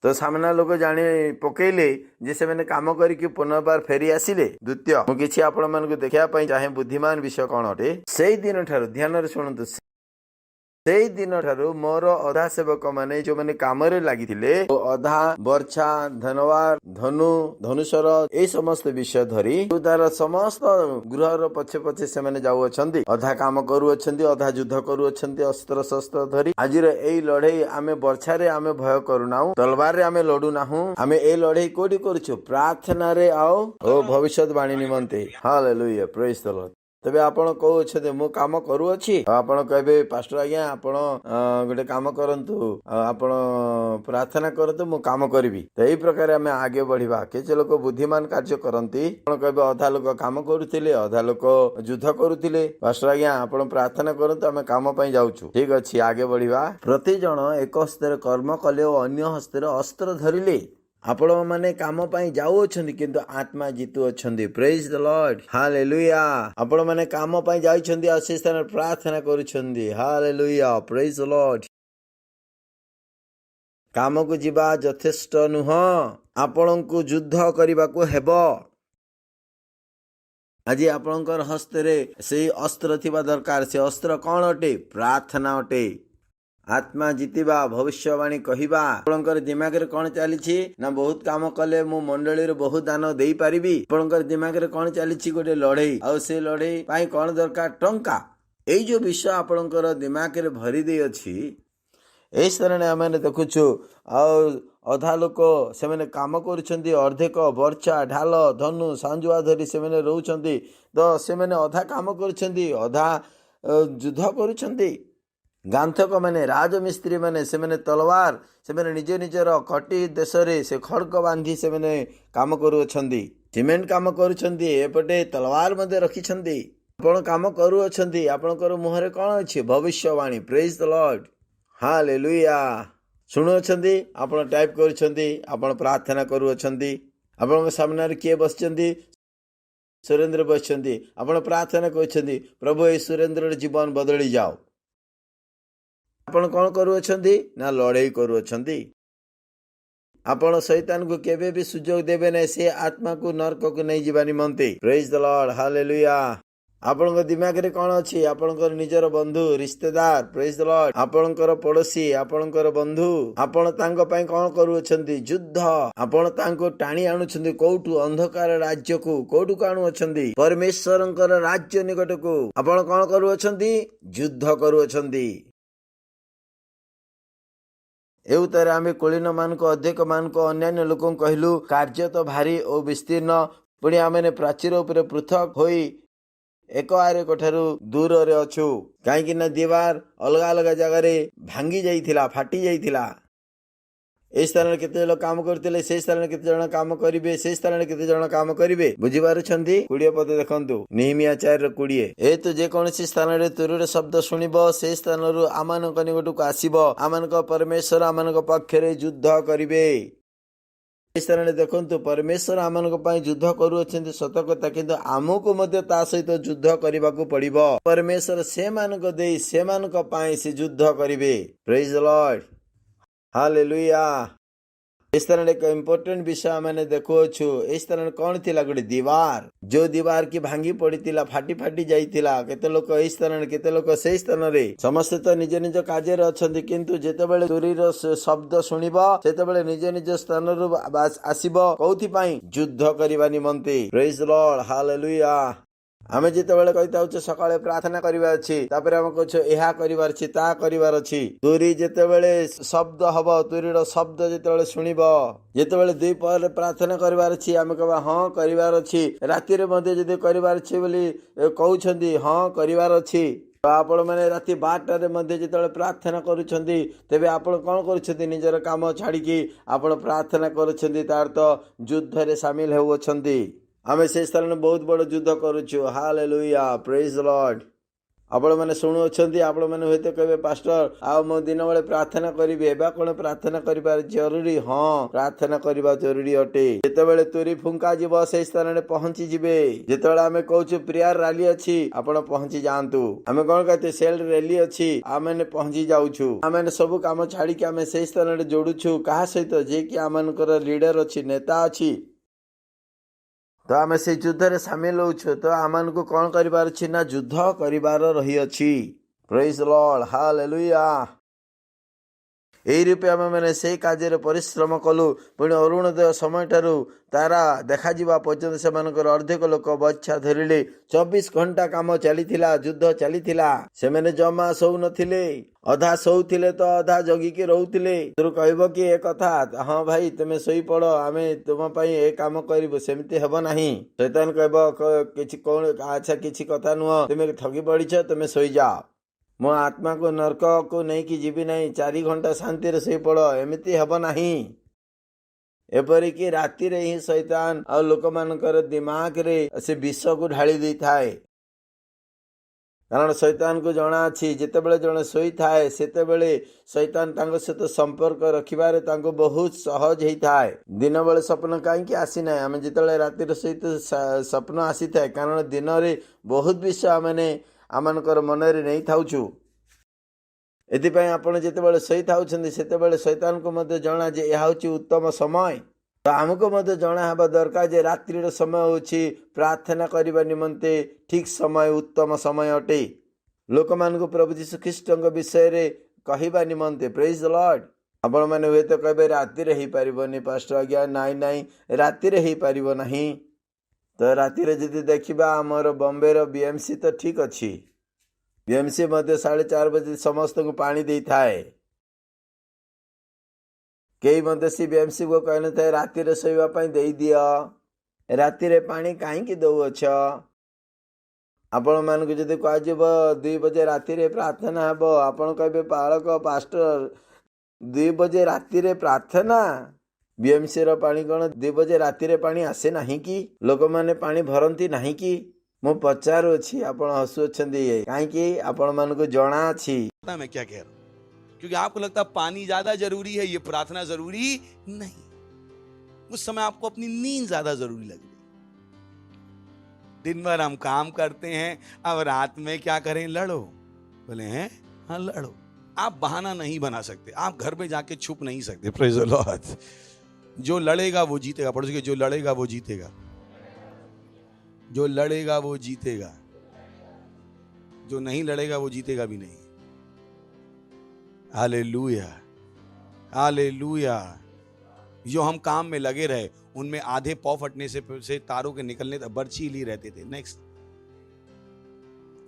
तो सामना लोक जानी पकेले जे से मैंने काम करिक पुनर्बार फेरी आसिले द्वितीय मु किछि आपण मानकु देखिया पई चाहे बुद्धिमान विषय कोन अटे सेही दिन ठारू ध्यान रे सुनंतु सेही दिन ठारू मोर अधा सेवक माने जो माने काम रे लागिथिले अधा वर्षा धनवार धनु धनुषर ए समस्त विषय धरी तार समस्त गृह रो पछे पछे से माने जाउ अछंती अधा काम करू अछंती अधा युद्ध करू अछंती अस्त्र शस्त्र धरी आजिर एई लड़ाई आमे वर्षा रे आमे भय करू नाउ तलवार रे आमे लडू नाहु आमे ए लड़ाई कोडी करूछु प्रार्थना रे आओ ओ भविष्यवाणी निमंते हालेलुया प्रेज द लॉर्ड तबे आपण कहू छे मु काम करू अछि आपण कहबे पास्टर आज्ञा आपण गोटे काम करंतु आपण प्रार्थना करंतु मु काम करबी तो एई प्रकार हमें आगे बढ़िबा केचे लोक बुद्धिमान कार्य करंती आपण कहबे आधा लोक काम करूथिले आधा लोक युद्ध करूथिले पास्टर आज्ञा आपण प्रार्थना करंतु हमें काम पई जाउछु ठीक अछि आगे बढ़िबा प्रति जण एक हस्ते कर्म कले और अन्य हस्ते अस्त्र धरिले आपण माने काम पई जाउ अछंती किंतु आत्मा जीतु अछंती प्रेज द लॉर्ड हालेलुया आपण माने काम पई जाई छंती आ से स्थान प्रार्थना करू छंती हालेलुया प्रेज द लॉर्ड काम को जीवा यथेष्ट नुह आपण को युद्ध करबा को हेबो आज आपणकर हस्ते रे से अस्त्र थिबा दरकार से अस्त्र कोन अटे प्रार्थना अटे आत्मा जीतिबा भविष्यवाणी कहिबा आपणकर दिमाग रे कोन चलीछि ना बहुत काम कले मु मंडली रे बहुत दान देई परिबी आपणकर दिमाग रे कोन चलीछि गोटे लड़ाई आ से लड़ाई पाई कोन दरकार टंका एई जो विषय आपणकर दिमाग रे भरी देई अछि एई सरणे आमे देखुछु आ अधा लोक से मैंने काम करुछंती अर्धेक वर्षा ढाल धनु सांजुआ धरी से मैंने रहउछंती तो से मैंने अधा काम करुछंती अधा युद्ध करुछंती गांथक माने राजमिस्त्री माने से मैंने तलवार से मैंने निज निजर कटी देश रे से खड़क बांधी से मैंने काम करुछंती सीमेंट काम करुछंती एपटे तलवार मध्ये रखिछंती आपण काम करुछंती आपणकर मुहरे कोन अछि भविष्यवाणी प्रेज द लॉर्ड हालेलुया शुणुछंती आपण टाइप करुछंती आपण प्रार्थना करुछंती आपण सामने रे के बसचंती सुरेंद्र बसचंती आपण प्रार्थना करुछंती प्रभु ए सुरेंद्र जीवन बदली जाओ आपण कोन करुछंती ना लड़ाई करुछंती आपण शैतान को केबे भी सुयोग देबे नै से आत्मा को नरक को नै जीवा निमंते प्रेज द लॉर्ड हालेलुया आपणकर दिमाग रे कोन अछि आपणकर निजर बंधु रिश्तेदार प्रेज द लॉर्ड आपणकर पड़ोसी आपणकर बंधु आपण तांको पई कोन करूछंती युद्ध आपण तांको टाणी आनुछंती कोठु अंधकार राज्य को कोठु काणु अछंती परमेश्वरंकर राज्य निकट को आपण कोन करूछंती युद्ध करूछंती एउतरे आमे कोलिन मान को अध्यक्ष मान को अन्य लोकन कहलु कार्य तो भारी ओ विस्तीर्ण पुणी आमे प्राचीर ऊपर पृथक होई एक आरे कोठारू दूर रे अछु काहेकि ना दीवार अलग अलग जगह रे भांगी जाइथिला फाटी जाइथिला ए स्थान केते लोक काम करथिले से स्थान केते जण काम करिवे से स्थान केते जण काम करिवे बुझी पारुछंती 20 पद देखंतु नेहमिया 4:20 ए तो जे कोनसी स्थान रे तुरुरे शब्द सुनिबो से स्थान रु आमानक निकट को आसीबो आमानक परमेश्वर आमानक पक्ष रे युद्ध करिवे स्थान देखंतु परमेश्वर आमानक पई युद्ध करूछंती सत कथा किंतु आमको मध्ये ता सहित युद्ध करबा को पड़िबो परमेश्वर से मानक देई से मानक पई से युद्ध करिवे प्रेज द लॉर्ड हालेलुया इस तरह एक इम्पोर्टेंट विषय मैंने देखुछु इस तरह कौन थिला गोटे दीवार जो दीवार की भांगी पड़ीला फाटी फाटी जाइतिला केते लोक इस तरह केते लोक से स्थान रे समस्त तो निज निज कार्य रे अछंती किंतु जेतेबेले तुरीर शब्द सुनिबो सेतेबेले निज निज स्थान रु आसीबो कोथि पई युद्ध करिबा निमंते प्रेज द लॉर्ड हालेलुया आमे जितेबाला कही सकाळे प्रार्थना करिवार अछि तापर हम कहछु एहा करिवार अछि ता करिवार अछि तुरी जितेबाला शब्द हबो तुरीर शब्द जितेबाला सुनिबो जितेबाला दुई पहर प्रार्थना करिवार अछि आमे कहबा हां करिवार अछि राति रे मध्ये जदि करिवार अछि बोली कहउछन्ती हां करिवार अछि तो आपण माने राति 12 रे मध्ये जितेबाला प्रार्थना करूछन्ती तेबे आपण कोन करूछन्ती निजर काम छाडिकी आपण प्रार्थना करूछन्ती तार तो युद्ध रे शामिल होउछन्ती आमे से स्थल में बहुत बड़ युद्ध करूछु हालेलुया प्रेज द लॉर्ड आपण माने सुनु अछंती आपण माने होते कहबे पास्टर आ मो दिन बेले प्रार्थना करिवे एबा कोन प्रार्थना करिबार जरूरी हां प्रार्थना करिबा जरूरी अटे जेते बेले तुरी फुंका जीव से स्थान रे पहुंची जिवे जेते बेले आमे कहूछु प्रेयर रैली अछि आपण पहुंची जानतु आमे कोन कहते सेल रैली अछि आमे ने पहुंची जाउछु आमे ने सब काम छाडी के आमे से स्थान रे जोडुछु कहा सहित जे कि आमनकर लीडर अछि नेता अछि तो आमे से युद्ध रे शामिल होछु तो आमन को कोन करिबार अछि ना युद्ध करिबार रही अछि प्रेज द लॉर्ड हालेलुया एई रूपे आमे माने से कार्य रे परिश्रम कलु पुणी अरुणोदय समय ठारू तारा देखा जिबा पर्यंत से मानकर अर्धेक लोक बच्छा धरिले 24 घंटा काम चलीथिला युद्ध चलीथिला से माने जमा सौ नथिले अधा सौथिले तो अधा जगी के रहउथिले तोर कहबो कि ए कथा हां भाई तुमे सोई पड़ो आमे तुम पई ए काम करिवो सेमति हेबो नाही शैतान कहबो किछि कोन अच्छा किछि कथा नुह तुमे ठगी पड़िछ तुमे सोई जाओ मो आत्मा को नरक को नहीं कि जीवी नहीं 4 घंटा शांति रे सोई पड़ो एमिति हेबो नाही एपरि कि राति रे ही शैतान आ लोक मानकर दिमाग रे से विष को ढाली दै थाए कारण शैतान को जणा अछि जेते बेले जणे सोई थाए सेते बेले शैतान तांको सहित संपर्क रखिबारे तांको बहुत सहज हेई थाए दिन बेले स्वप्न काई कि आसी नै हम जेते बेले राति रे सहित स्वप्न आसी थाए कारण दिन रे बहुत विषय माने आमनकर मन रे नै थाउछु एथि पय आपण जेते बेले सोई थाउछन्ती सेते बेले शैतान को मध्य जणा जे एहा होची उत्तम समय तो हमको मध्य जणा हबा दरकार जे रात्रि रो समय होची प्रार्थना करिबा निमंते ठीक समय उत्तम समय अटे लोक मान को प्रभु यीशु ख्रीष्ट के विषय रे कहिबा निमंते प्रेज द लॉर्ड आपण माने होय तो कहबे रात्रि रे ही परिबोनी पास्टर आज्ञा नाइ नाइ रात्रि रे ही परिबो नाही तो रात्रि रे जदि देखिबा हमर बॉम्बे रो बीएमसी तो ठीक अछि बीएमसी मध्य 4:30 बजे समस्त को पानी दे थाए कई मध्य सी बीएमसी को कहने थे राति रे सोइबा पई देई दियो राति रे पानी काहे कि दउ अछ आपण मान को जदि कह जेबो 2 बजे राति रे प्रार्थना हबो आपण कहबे पालक पास्टर 2 बजे राति रे प्रार्थना बीएमसी रो पानी कोन 2 बजे राति रे पानी आसे नाही कि लोक माने पानी भरंती नाही कि मो पचारो छी आपण हसु छंदी काहे कि आपण मान को जणा छी पता मैं क्या कह रहा हूं क्योंकि आपको लगता है पानी ज्यादा जरूरी है ये प्रार्थना जरूरी नहीं उस समय आपको अपनी नींद ज्यादा जरूरी लग रही दिन भर हम काम करते हैं अब रात में क्या करें लड़ो बोले हैं हाँ लड़ो आप बहाना नहीं बना सकते आप घर में जाके छुप नहीं सकते प्रेज द लॉर्ड जो लड़ेगा वो जीतेगा पढ़ो जो लड़ेगा वो जीतेगा जो लड़ेगा वो जीतेगा जो नहीं लड़ेगा वो जीतेगा भी नहीं हालेलुया हालेलुया जो हम काम में लगे रहे उनमें आधे पौ फटने से तारों के निकलने तक बर्छी ली रहते थे नेक्स्ट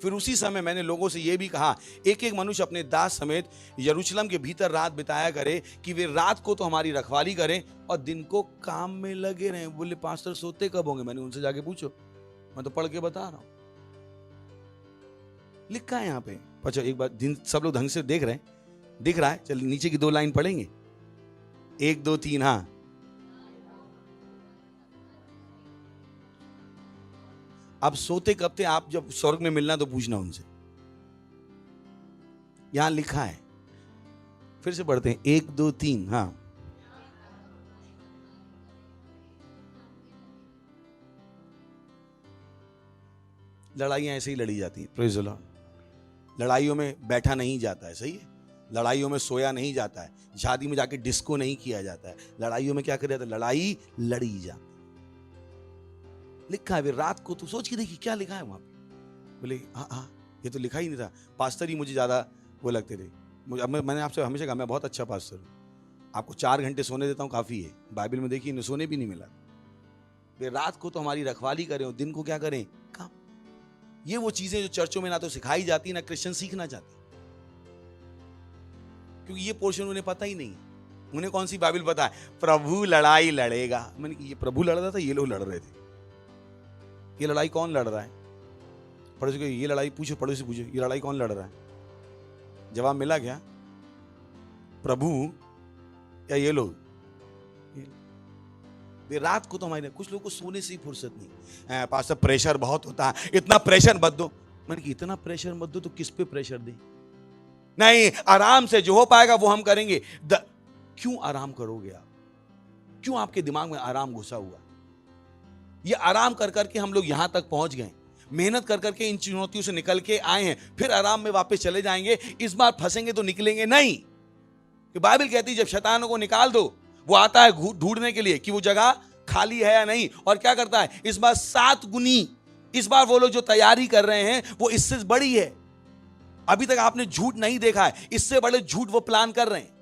फिर उसी समय मैंने लोगों से यह भी कहा एक एक मनुष्य अपने दास समेत यरूशलेम के भीतर रात बिताया करे कि वे रात को तो हमारी रखवाली करें और दिन को काम में लगे रहें बोले पास्टर सोते कब होंगे मैंने उनसे जाके पूछो मैं तो पढ़ के बता रहा हूं लिखा है यहां पे अच्छा एक बार दिन सब लोग ढंग से देख रहे हैं दिख रहा है चल नीचे की 2 लाइन पढ़ेंगे 1 2 3 हाँ अब सोते कब थे आप जब स्वर्ग में मिलना तो पूछना उनसे यहां लिखा है फिर से पढ़ते हैं 1 2 3 हाँ लड़ाइयां ऐसे ही लड़ी जाती हैं प्रेज़ द लॉर्ड लड़ाइयों में बैठा नहीं जाता है सही है लड़ाइयों में सोया नहीं जाता है शादी में जाके डिस्को नहीं किया जाता है लड़ाइयों में क्या कर जाता है लड़ाई लड़ी जाती लिखा है वे रात को तो सोच के देखिए क्या लिखा है वहां पे बोले हाँ ये तो लिखा ही नहीं था पास्टर ही मुझे ज्यादा वो लगते थे मैंने आपसे हमेशा कहा मैं बहुत अच्छा पास्टर हूँ आपको 4 घंटे सोने देता हूँ काफी है बाइबल में देखिए इन्हें सोने भी नहीं मिला वे रात को तो हमारी रखवाली करें और दिन को क्या करें काम ये वो चीजें जो चर्चों में ना तो सिखाई जाती ना क्रिश्चियन सीखना चाहते, क्योंकि ये पोर्शन उन्हें पता ही नहीं। उन्हें कौन सी बाइबल पता है? प्रभु लड़ाई लड़ेगा। मैंने कहा ये प्रभु लड़ रहा था, ये लोग लड़ रहे थे। ये लड़ाई कौन लड़ रहा है? पड़ोसी को ये लड़ाई पूछो, पड़ोसी पूछो ये लड़ाई कौन लड़ रहा है? जवाब मिला क्या? प्रभु या ये लोग? रात को तो हमारे कुछ लोग को सोने से ही फुर्सत नहीं। पास प्रेशर बहुत होता है, इतना प्रेशर मत दो। मैंने कहा इतना प्रेशर मत दो तो किस पे प्रेशर दे? नहीं, आराम से जो हो पाएगा वो हम करेंगे। क्यों आराम करोगे आप? क्यों आपके दिमाग में आराम घुसा हुआ? ये आराम कर करके हम लोग यहां तक पहुंच गए, मेहनत कर करके इन चुनौतियों से निकल के आए हैं, फिर आराम में वापस चले जाएंगे। इस बार फंसेंगे तो निकलेंगे नहीं। कि बाइबल कहती है जब शैतान को निकाल दो, वो आता है ढूंढने के लिए कि वो जगह खाली है या नहीं, और क्या करता है? इस बार 7 गुनी, इस बार वो लोग जो तैयारी कर रहे हैं वो इससे बड़ी है। अभी तक आपने झूठ नहीं देखा है, इससे बड़े झूठ वो प्लान कर रहे हैं।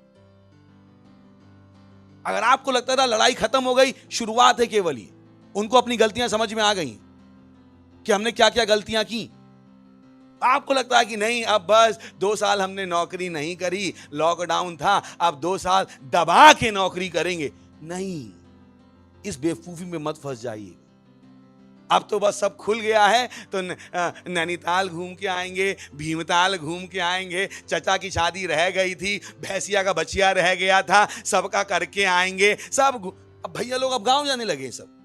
अगर आपको लगता था लड़ाई खत्म हो गई, शुरुआत है केवल ये। उनको अपनी गलतियां समझ में आ गई कि हमने क्या क्या गलतियां की। आपको लगता है कि नहीं, अब बस 2 साल हमने नौकरी नहीं करी, लॉकडाउन था, अब 2 साल दबा के नौकरी करेंगे। नहीं, इस बेवकूफी में मत फंस जाइए। अब तो बस सब खुल गया है तो नैनीताल घूम के आएंगे, भीमताल घूम के आएंगे, चचा की शादी रह गई थी, भैंसिया का बचिया रह गया था, सबका करके आएंगे सब। अब भैया लोग अब गांव जाने लगे सब।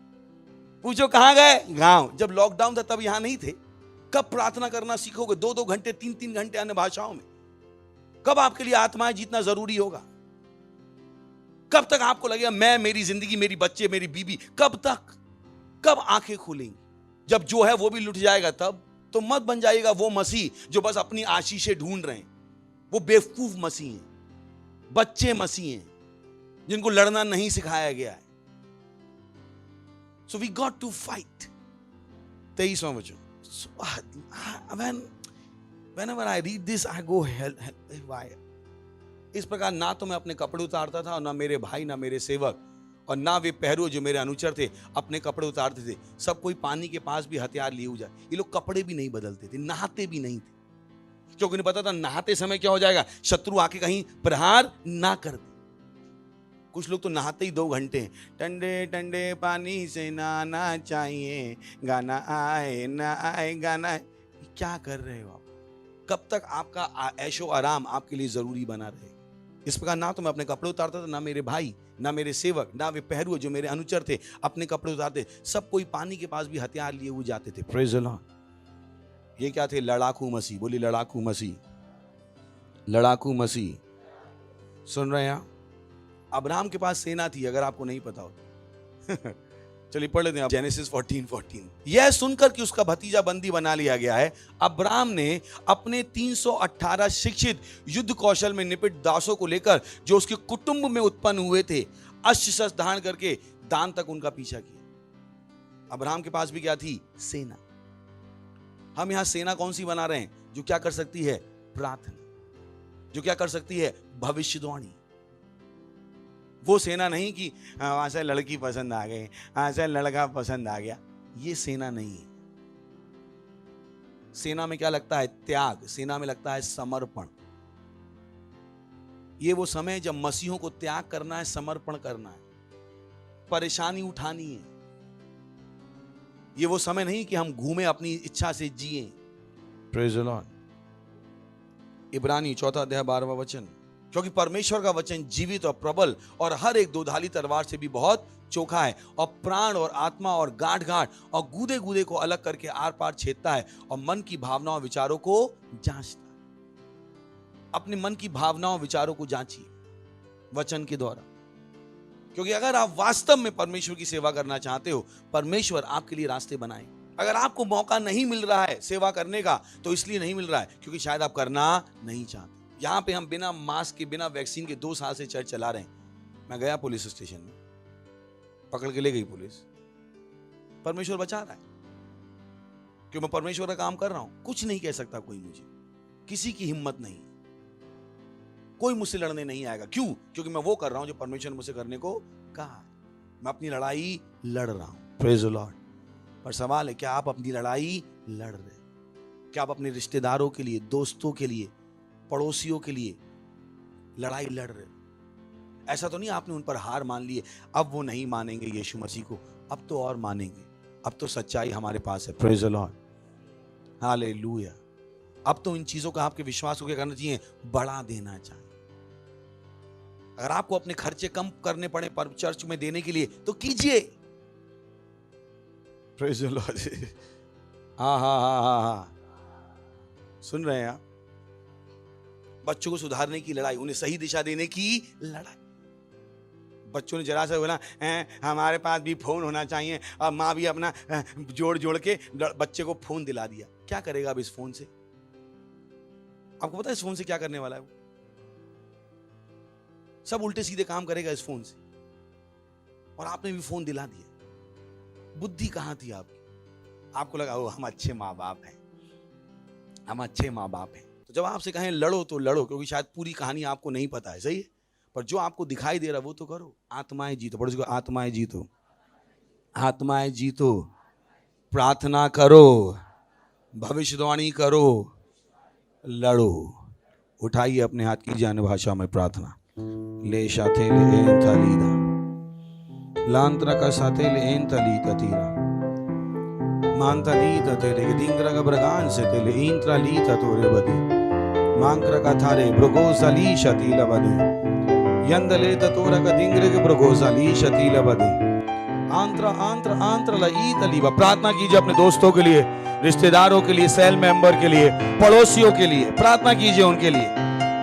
पूछो कहां गए? गांव। जब लॉकडाउन था तब यहां नहीं थे। कब प्रार्थना करना सीखोगे 2-2 घंटे 3-3 घंटे अन्य भाषाओं में? कब आपके लिए आत्माएं जीतना जरूरी होगा? कब तक आपको लगेगा मैं, मेरी जिंदगी, मेरी बच्चे, मेरी बीबी? कब तक? कब आंखें खुलेंगी? जब जो है वो भी लुट जाएगा तब। तो मत बन जाइएगा वो मसीह जो बस अपनी आशीषें ढूंढ रहे हैं। वो बेवकूफ मसीह हैं, बच्चे मसीह हैं जिनको लड़ना नहीं सिखाया गया है। So we got to fight. 23वां वचन। Whenever I read this, I go hell. Why? इस प्रकार ना तो मैं अपने कपड़े उतारता था और ना मेरे भाई, ना मेरे सेवक और ना वे पहरू जो मेरे अनुचर थे अपने कपड़े उतारते थे। सब कोई पानी के पास भी हथियार लिए हुए जाए। ये लोग कपड़े भी नहीं बदलते थे, नहाते भी नहीं थे, क्योंकि नहीं पता था नहाते समय क्या हो जाएगा, शत्रु आके कहीं प्रहार ना कर दे। कुछ लोग तो नहाते ही 2 घंटे, ठंडे ठंडे पानी से नहाना चाहिए, गाना आए ना आए गाना आए। क्या कर रहे हो आप? कब तक आपका ऐशो आराम आपके लिए जरूरी बना रहेगा? इस प्रकार ना तो मैं अपने कपड़े उतारता था, ना मेरे भाई, ना मेरे सेवक, ना वे पहरू जो मेरे अनुचर थे अपने कपड़े उतारते। सब कोई पानी के पास भी हथियार लिए हुए जाते थे। Praise the Lord. ये क्या थे? लड़ाकू मसीह। बोली लड़ाकू मसीह, लड़ाकू मसीह। सुन रहे हैं आप? अब्राहम के पास सेना थी, अगर आपको नहीं पता हो। चलिए पढ़ लेते हैं जेनेसिस 14:14। यह सुनकर कि उसका भतीजा बंदी बना लिया गया है, अब्राहम ने अपने 318 शिक्षित युद्ध कौशल में निपुण दासों को लेकर जो उसके कुटुंब में उत्पन्न हुए थे, अस्त्र शस्त्र धारण करके दान तक उनका पीछा किया। अब्राहम के पास भी क्या थी? सेना। हम यहां सेना कौन सी बना रहे हैं? जो क्या कर सकती है? प्रार्थना। जो क्या कर सकती है? भविष्यवाणी। वो सेना नहीं कि वहां से लड़की पसंद आ गई, वहां से लड़का पसंद आ गया। ये सेना नहीं है। सेना में क्या लगता है? त्याग। सेना में लगता है समर्पण। ये वो समय है जब मसीहों को त्याग करना है, समर्पण करना है, परेशानी उठानी है। ये वो समय नहीं कि हम घूमे अपनी इच्छा से जिए। Praise the Lord. इब्रानी 4 अध्याय 12वां वचन। क्योंकि परमेश्वर का वचन जीवित और प्रबल और हर एक दोधाली तलवार से भी बहुत चोखा है और प्राण और आत्मा और गांठ गांठ और गूदे गूदे को अलग करके आर पार छेदता है और मन की भावनाओं विचारों को जांचता है। अपने मन की भावनाओं विचारों को जांचिए वचन के द्वारा, क्योंकि अगर आप वास्तव में परमेश्वर की सेवा करना चाहते हो, परमेश्वर आपके लिए रास्ते बनाए। अगर आपको मौका नहीं मिल रहा है सेवा करने का, तो इसलिए नहीं मिल रहा है क्योंकि शायद आप करना नहीं चाहते। यहां पे हम बिना मास्क के, बिना वैक्सीन के 2 साल से चर्च चला रहे हैं। मैं गया पुलिस स्टेशन में, पकड़ के ले गई पुलिस। परमेश्वर बचा रहा है क्यों? मैं परमेश्वर का काम कर रहा हूं। कुछ नहीं कह सकता कोई मुझे, किसी की हिम्मत नहीं, कोई मुझसे लड़ने नहीं आएगा। क्यों? क्योंकि मैं वो कर रहा हूं जो परमेश्वर ने मुझसे करने को कहा। मैं अपनी लड़ाई लड़ रहा हूं। Praise the Lord. पर सवाल है, क्या आप अपनी लड़ाई लड़ रहे? क्या आप अपने रिश्तेदारों के लिए, दोस्तों के लिए, पड़ोसियों के लिए लड़ाई लड़ रहे हो? ऐसा तो नहीं आपने उन पर हार मान ली है, अब वो नहीं मानेंगे यीशु मसीह को, अब तो और मानेंगे, अब तो सच्चाई हमारे पास है। Praise the lord, hallelujah. अब तो इन चीजों का आपके विश्वास को क्या करना चाहिए? बढ़ा देना चाहिए। अगर आपको अपने खर्चे कम करने पड़े पर चर्च में देने के लिए तो कीजिए। Praise the Lord. हाँ, सुन रहे हैं आप? बच्चों को सुधारने की लड़ाई, उन्हें सही दिशा देने की लड़ाई। बच्चों ने जरा सा बोला हमारे पास भी फोन होना चाहिए, और माँ भी अपना जोड़ जोड़ के बच्चे को फोन दिला दिया। क्या करेगा अब इस फोन से? आपको पता है इस फोन से क्या करने वाला है वो? सब उल्टे सीधे काम करेगा इस फोन से, और आपने भी फोन दिला दिया। बुद्धि कहां थी आपकी? आपको लगा वो हम अच्छे माँ बाप हैं, हम अच्छे माँ बाप हैं। तो जब आपसे कहें लड़ो तो लड़ो, क्योंकि शायद पूरी कहानी आपको नहीं पता है, सही है, पर जो आपको दिखाई दे रहा वो तो करो। आत्माएं जीतो, पड़ोसी को आत्माएं जीतो, आत्माएं जीतो। प्रार्थना करो, भविष्यवाणी करो, लड़ो। उठाइए अपने हाथ, कीजिए अन्य भाषा में प्रार्थना। ले शाथे ले एन थलीदा लांत्रा का साथे ले एन थलीदा तीरा मांता लीता तेरे दिंगरा का ब्रगान से तेले इंत्रा लीता तोरे बदी मांकरा का थारे ब्रगोसा ली शतीला बदी यंदले तोरा का दिंगरे के ब्रगोसा ली शतीला बदी आंत्रा आंत्रा आंत्रा ला ईता लीवा। प्रार्थना कीजिए अपने दोस्तों के लिए, रिश्तेदारों के लिए, सेल मेंबर के लिए, पड़ोसियों के लिए। प्रार्थना कीजिए उनके लिए।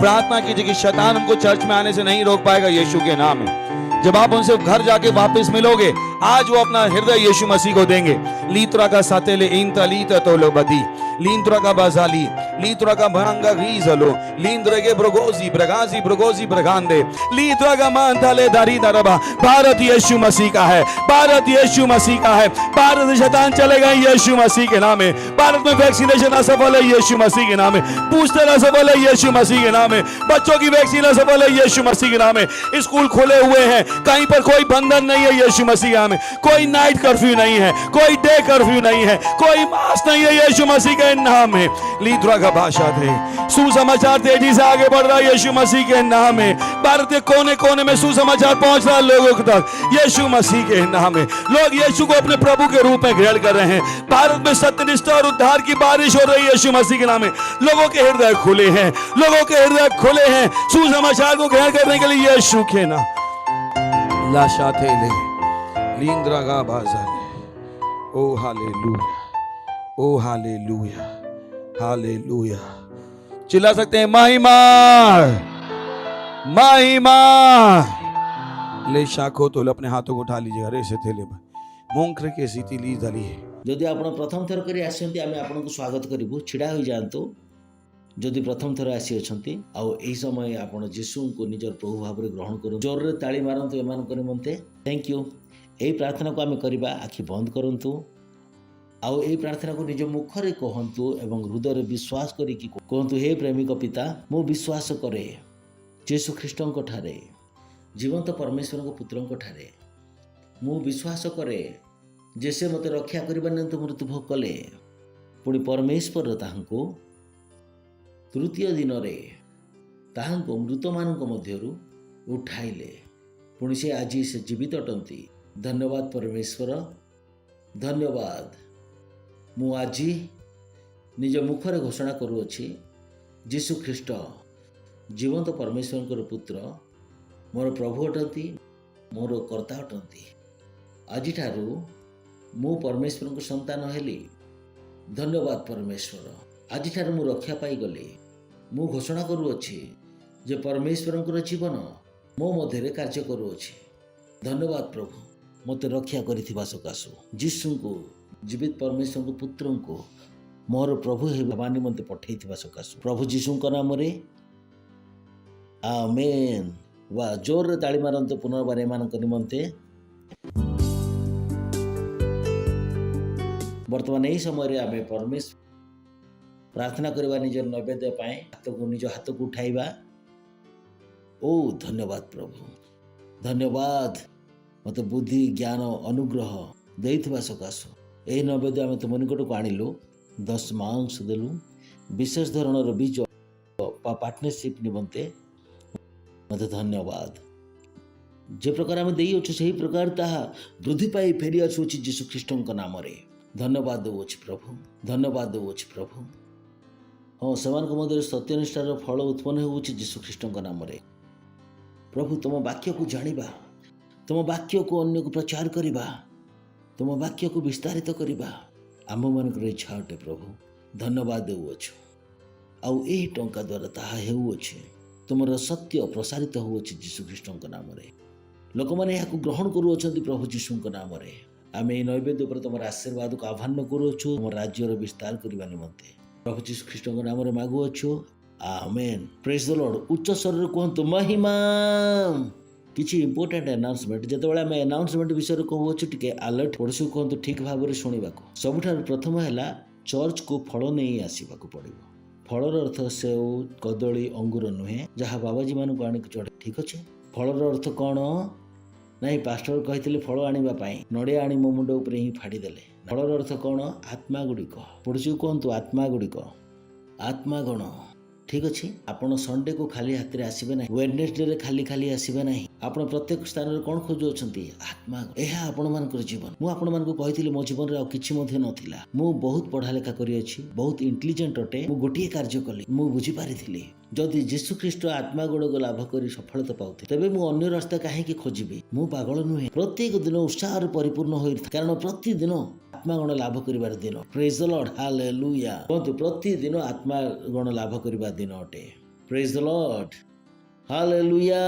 प्रार्थना कीजिए कि शैतान उनको चर्च में आने से नहीं रोक पाएगा यीशु के नाम में। जब आप उनसे घर जाके वापस मिलोगे, आज वो अपना हृदय यीशु मसीह को देंगे। लीत्रा का सातेले इंता लीता तोलो बदी लींत्रा का बाजाली लीत्रा का भरंगा गीजलो लींद्रे के ब्रगोजी ब्रगाजी ब्रगोजी ब्रगांदे लीत्रा का मांताले दारी दरबा। भारत यीशु मसीह का है, भारत यीशु मसीह का है। भारत से शैतान चलेगा यीशु मसीह के नाम में। भारत में वैक्सीनेशन असफल है यीशु मसीह के नाम में। बूस्टर असफल है यीशु मसीह के नाम में। बच्चों की वैक्सीन असफल है यीशु मसीह के नाम में। स्कूल खोले हुए हैं, कहीं पर कोई बंधन नहीं है यीशु मसीह के नाम में। कोई नाइट कर्फ्यू नहीं है, कोई डे कर्फ्यू नहीं है, कोई मास नहीं है यीशु मसीह के नाम में। लीद्रा का भाषा थे, सुसमाचार तेजी से आगे बढ़ रहा है यीशु मसीह के नाम में। भारत के कोने कोने में सुसमाचार पहुंच रहा है लोगों तक यीशु मसीह के नाम में। लोग यीशु को अपने प्रभु के रूप में ग्रहण कर रहे हैं। भारत में सत्यनिष्ठा और उद्धार की बारिश हो रही है यीशु मसीह के नाम में। लोगों के हृदय खुले हैं, लोगों के हृदय खुले हैं सुसमाचार को ग्रहण करने के लिए यीशु के नाम। लाशा थे ले लींद्रा का बाजाले। ओ हालेलुया, ओ हालेलुया, हालेलुया। चिल्ला सकते हैं महिमा, महिमा। ले शाखो तो अपने हाथों को उठा लीजिए। अरे से थे ले मोंक्र के सीती ली दली। जदि आप प्रथम थर कर आसते आम आपको स्वागत करूँ, छिड़ा हो जातु। जदि प्रथम थर आसी अच्छी आई समय आप जीशु को निजर प्रभु भाव में ग्रहण करूँ। जोर रे ताली मारतु एम निमंते। Thank you. यही प्रार्थना को आम करवा। आखि बंद करूँ, आउ यही प्रार्थना को निज मुखरे कहतु एवं हृदय विश्वास करिकी कहतु, हे प्रेमिक पिता, मु विश्वास करे यीशु ख्रीष्टଙ୍କ ठारे, जीवंत परमेश्वर पुत्रଙ୍କ ठारे मु विश्वास करे जे से मते रक्षा करबा निमंते मृत्युभोग कले, पुणी परमेश्वर ताहांको तृतीय दिन रे ताहांको मृत मानक मध्यरु उठाइले, पुणी से आज से जीवित अटंती। धन्यवाद परमेश्वर, धन्यवाद। मु आज निज मुखरे घोषणा करुअछि, यीशु ख्रीष्ट जीवंत परमेश्वर पुत्र, मोर प्रभु अटंती, मोर कर्ता अटंती। आज ठारू मु परमेश्वर को संतान हेली। धन्यवाद परमेश्वर। आज ठारू मु रक्षा पाई गली। मु घोषणा करुअछि जे परमेश्वर जीवन मो मध्य कार्य करुअछि। धन्यवाद प्रभु, मते रक्षा करिथिबा सकाशु। यीशु को जीवित परमेश्वर को पुत्र को मोर प्रभु हेबा निमंते पठेइथिबा सकाशु। प्रभु यीशु नाम रे आमेन। वा जोर रे ताली मारंतो पुनर्बार एमानक निमंते। वर्तमान यही समय आम परमेश्वर प्रार्थना करवा निजर नैवेद्य पाए निज हाथ को उठाइबा। ओ धन्यवाद प्रभु, धन्यवाद मत बुद्धि ज्ञान अनुग्रह देइथिबा सकाशु। यही नैवेद्य आम तुम निकट को आणिलु। दशमांश देलु विशेष धरणर बीज पार्टनरशिप निमंते मते धन्यवाद जे प्रकार आम दे से प्रकार ताहा वृद्धि पाई फेरी आसुची जीशु ख्रीष्ट नाम धन्यवाद देउछि प्रभु धन्यवाद देउछि प्रभु हाँ से मध्य सत्यनिष्ठार फल उत्पन्न होउछि जीशु ख्रीष्ट नाम प्रभु तुम वाक्य को जानिबा तुम वाक्य को अन्य को प्रचार करिबा तुम वाक्य को विस्तारित करिबा आम मानकर इच्छा अटे प्रभु धन्यवाद देउछु आउ एही टंका द्वारा ताहा हेउछि तुमर सत्य प्रसारित होउछि जीशु ख्रीष्ट नाम लोक मैंने यहाँ ग्रहण करुँच प्रभु जीशु नाम आम ये नैवेद्य पर तुम आशीर्वाद को आह्वान करुछु तुम राज्यर विस्तार करने निमंते प्रभु जीशु ख्रीष्ट नाम मागुअछु आमेन प्रेज द लॉर्ड उच्च स्वर कहतु महिमा किसी इंपोर्टेंट अनाउंसमेंट जिते आम अनाउंसमेंट विषय कहूँ टे अलर्ट पड़ोसी कहतु ठीक भाव में शुणा सबुठ प्रथम है चर्च को फल नहीं आसवाक पड़ो फलर अर्थ सेव कदली अंगूर नुहे जहाँ बाबाजी मान को आणिक चढ़े ठीक अच्छे फलर अर्थ कौन नाई पास्टर कही फल आने नड़िया आनी मो मुंड उपर ही फाड़ीदेले फलर अर्थ कौन आत्मा गुड़िक पड़ोसी कहतु आत्मा गुड़िक आत्मागण ठीक अच्छे आपण संडे को खाली हाथ में आसबे ना वेडनेसडे रे खाली खाली आसबे ना आपण प्रत्येक स्थान में कौन खोजुंट आत्मा यह आपण मान जीवन मुझे आपण मान कही मो जीवन में किसी नथिला मु बहुत पढ़ा लेखा करी बहुत इंटेलिजेंट अटे मु गोटे कार्य कली मु बुझी पारी जदि जीशु ख्रीष्ट आत्मा गुड़क लाभ कर सफलता पाऊे तेरे मु अन्य रास्ता कहीं खोजी मु पागल नुहे प्रत्येक दिन उत्साह परिपूर्ण हो कारण प्रतिदिन आत्मागण लाभ करिवार दिन प्रेज द लॉर्ड हालेलुया कहतु प्रतिदिन आत्मागण लाभ करिवार दिन अटे praise the lord hallelujah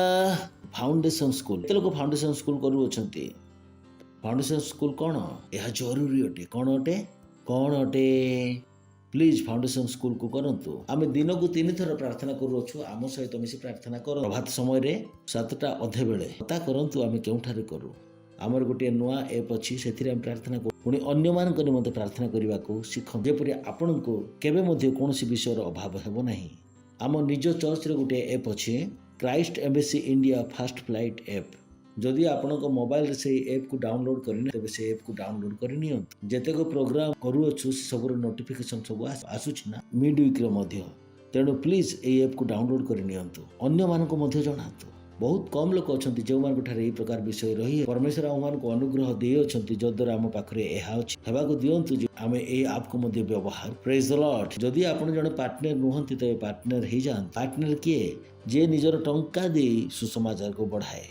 foundation school केते लोक फाउंडेशन स्कूल करूछंती फाउंडेशन स्कूल कौन यह जरूरी अटे कौन अटे प्लीज फाउंडेशन स्कूल को करंतु आम दिन को 3 थर प्रार्थना करूछु आम सहित मिसी प्रार्थना कर प्रभात समय रे 7टा अधे बेले पता करंतु आम केउठारे करू आमर गोटे नुआ एप अच्छी से प्रार्थना कर पुणी अन्य मान निमंते प्रार्थना करने को शिख जेपरि आपण को केबे मध्य कौनसी विषय अभाव हेबो नहीं आम निज चर्च रे गोटे एप अच्छी Christ embassy India fast flight app जदि आपण मोबाइल से एप को डाउनलोड करनी तेज से एप को डाउनलोड करनी जेतेक प्रोग्राम करूछु सब नोटिफिकेशन सब आसुछि ना मिड वीक रे मध्य तेणु प्लीज ए एप को डाउनलोड करनी अन्य मान को मध्य जनातु बहुत कम लोक अच्छा जो मान यही प्रकार विषय रही परमेश्वर आम को अनुग्रह दे जद्वारा आम पाखे हेबाक दिंतु आम ए आप को व्यवहार प्रेज द लॉर्ड जदि आप जड़े पार्टनर नुहति तेज पार्टनर हो जाए पार्टनर किए जे निजर टंका दे सुसमाचार को बढ़ाए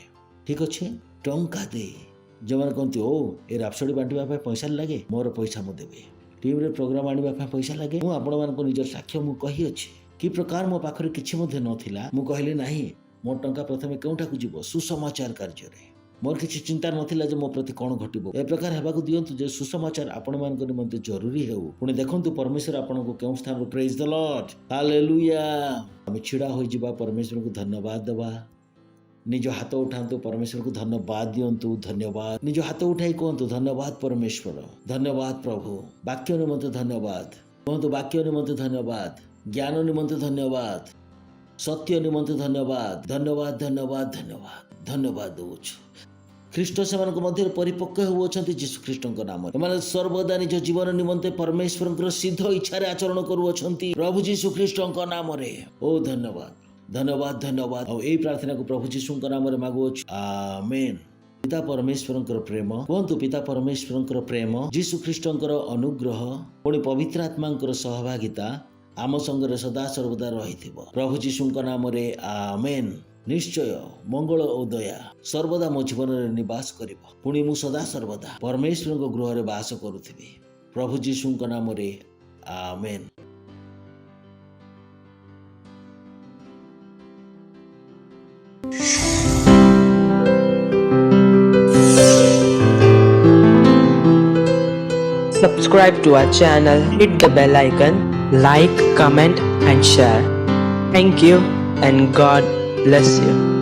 ठीक अच्छे टंका दे जो मैंने कहते ओ ए रापसोडी बांटा पैसा लगे मोर पैसा मुझे टीम रे प्रोग्राम आने पैसा लगे मुझे निजर साक्ष्य मुझे अच्छी कि प्रकार मो पाखे किसी नाला मुझे कहली ना मोर टंका प्रथम केउठा को जीव सुसमाचार कार्य मोर किसी चिंता नथिला जे मो प्रति कौन घटिबो ए प्रकार हेबाकु दियंतु जे सुसमाचार आपण मान को निमंते जरूरी हेउ पुणी देखंतु परमेश्वर आपण को केउ स्थान प्रेज द लॉर्ड हालेलुया हम छिड़ा होई जिबा परमेश्वर को धन्यवाद देबा निज हाथ उठांतु परमेश्वर को धन्यवाद दियंतु धन्यवाद निज हाथ उठाई कहंतु धन्यवाद परमेश्वर धन्यवाद प्रभु वाक्य निमंते धन्यवाद कहंतु वाक्य निमंते धन्यवाद ज्ञान निमंते धन्यवाद सत्य निमंते धन्यवाद धन्यवाद धन्यवाद धन्यवाद धन्यवाद दउछु ख्रीष्ट से मध्य परिपक्व होउछंती जीशु ख्रीष्ट नाम एमाने सर्वदा निज जीवन निमंते परमेश्वर सिद्ध इच्छा आचरण करुछंती प्रभु जीशु ख्रीष्ट नाम रे ओ धन्यवाद धन्यवाद धन्यवाद और यही प्रार्थना को प्रभु जीशु नाम रे मागुछु आमेन पिता परमेश्वर प्रेम कहतु पिता परमेश्वर प्रेम जीशु ख्रीष्ट अनुग्रह पुणी पवित्र आत्मा सहभागिता आम संगे सदा सर्वदा रही प्रभु जीशु नाम रे आमेन निश्चय मंगल और दया सर्वदा मो जीवन में निवास कर पुणी मु सदा सर्वदा परमेश्वर गृह में बास करुथि प्रभु जीशु नाम रे आमेन। Subscribe to our channel, hit the bell icon, like, comment and share. Thank you and God bless you.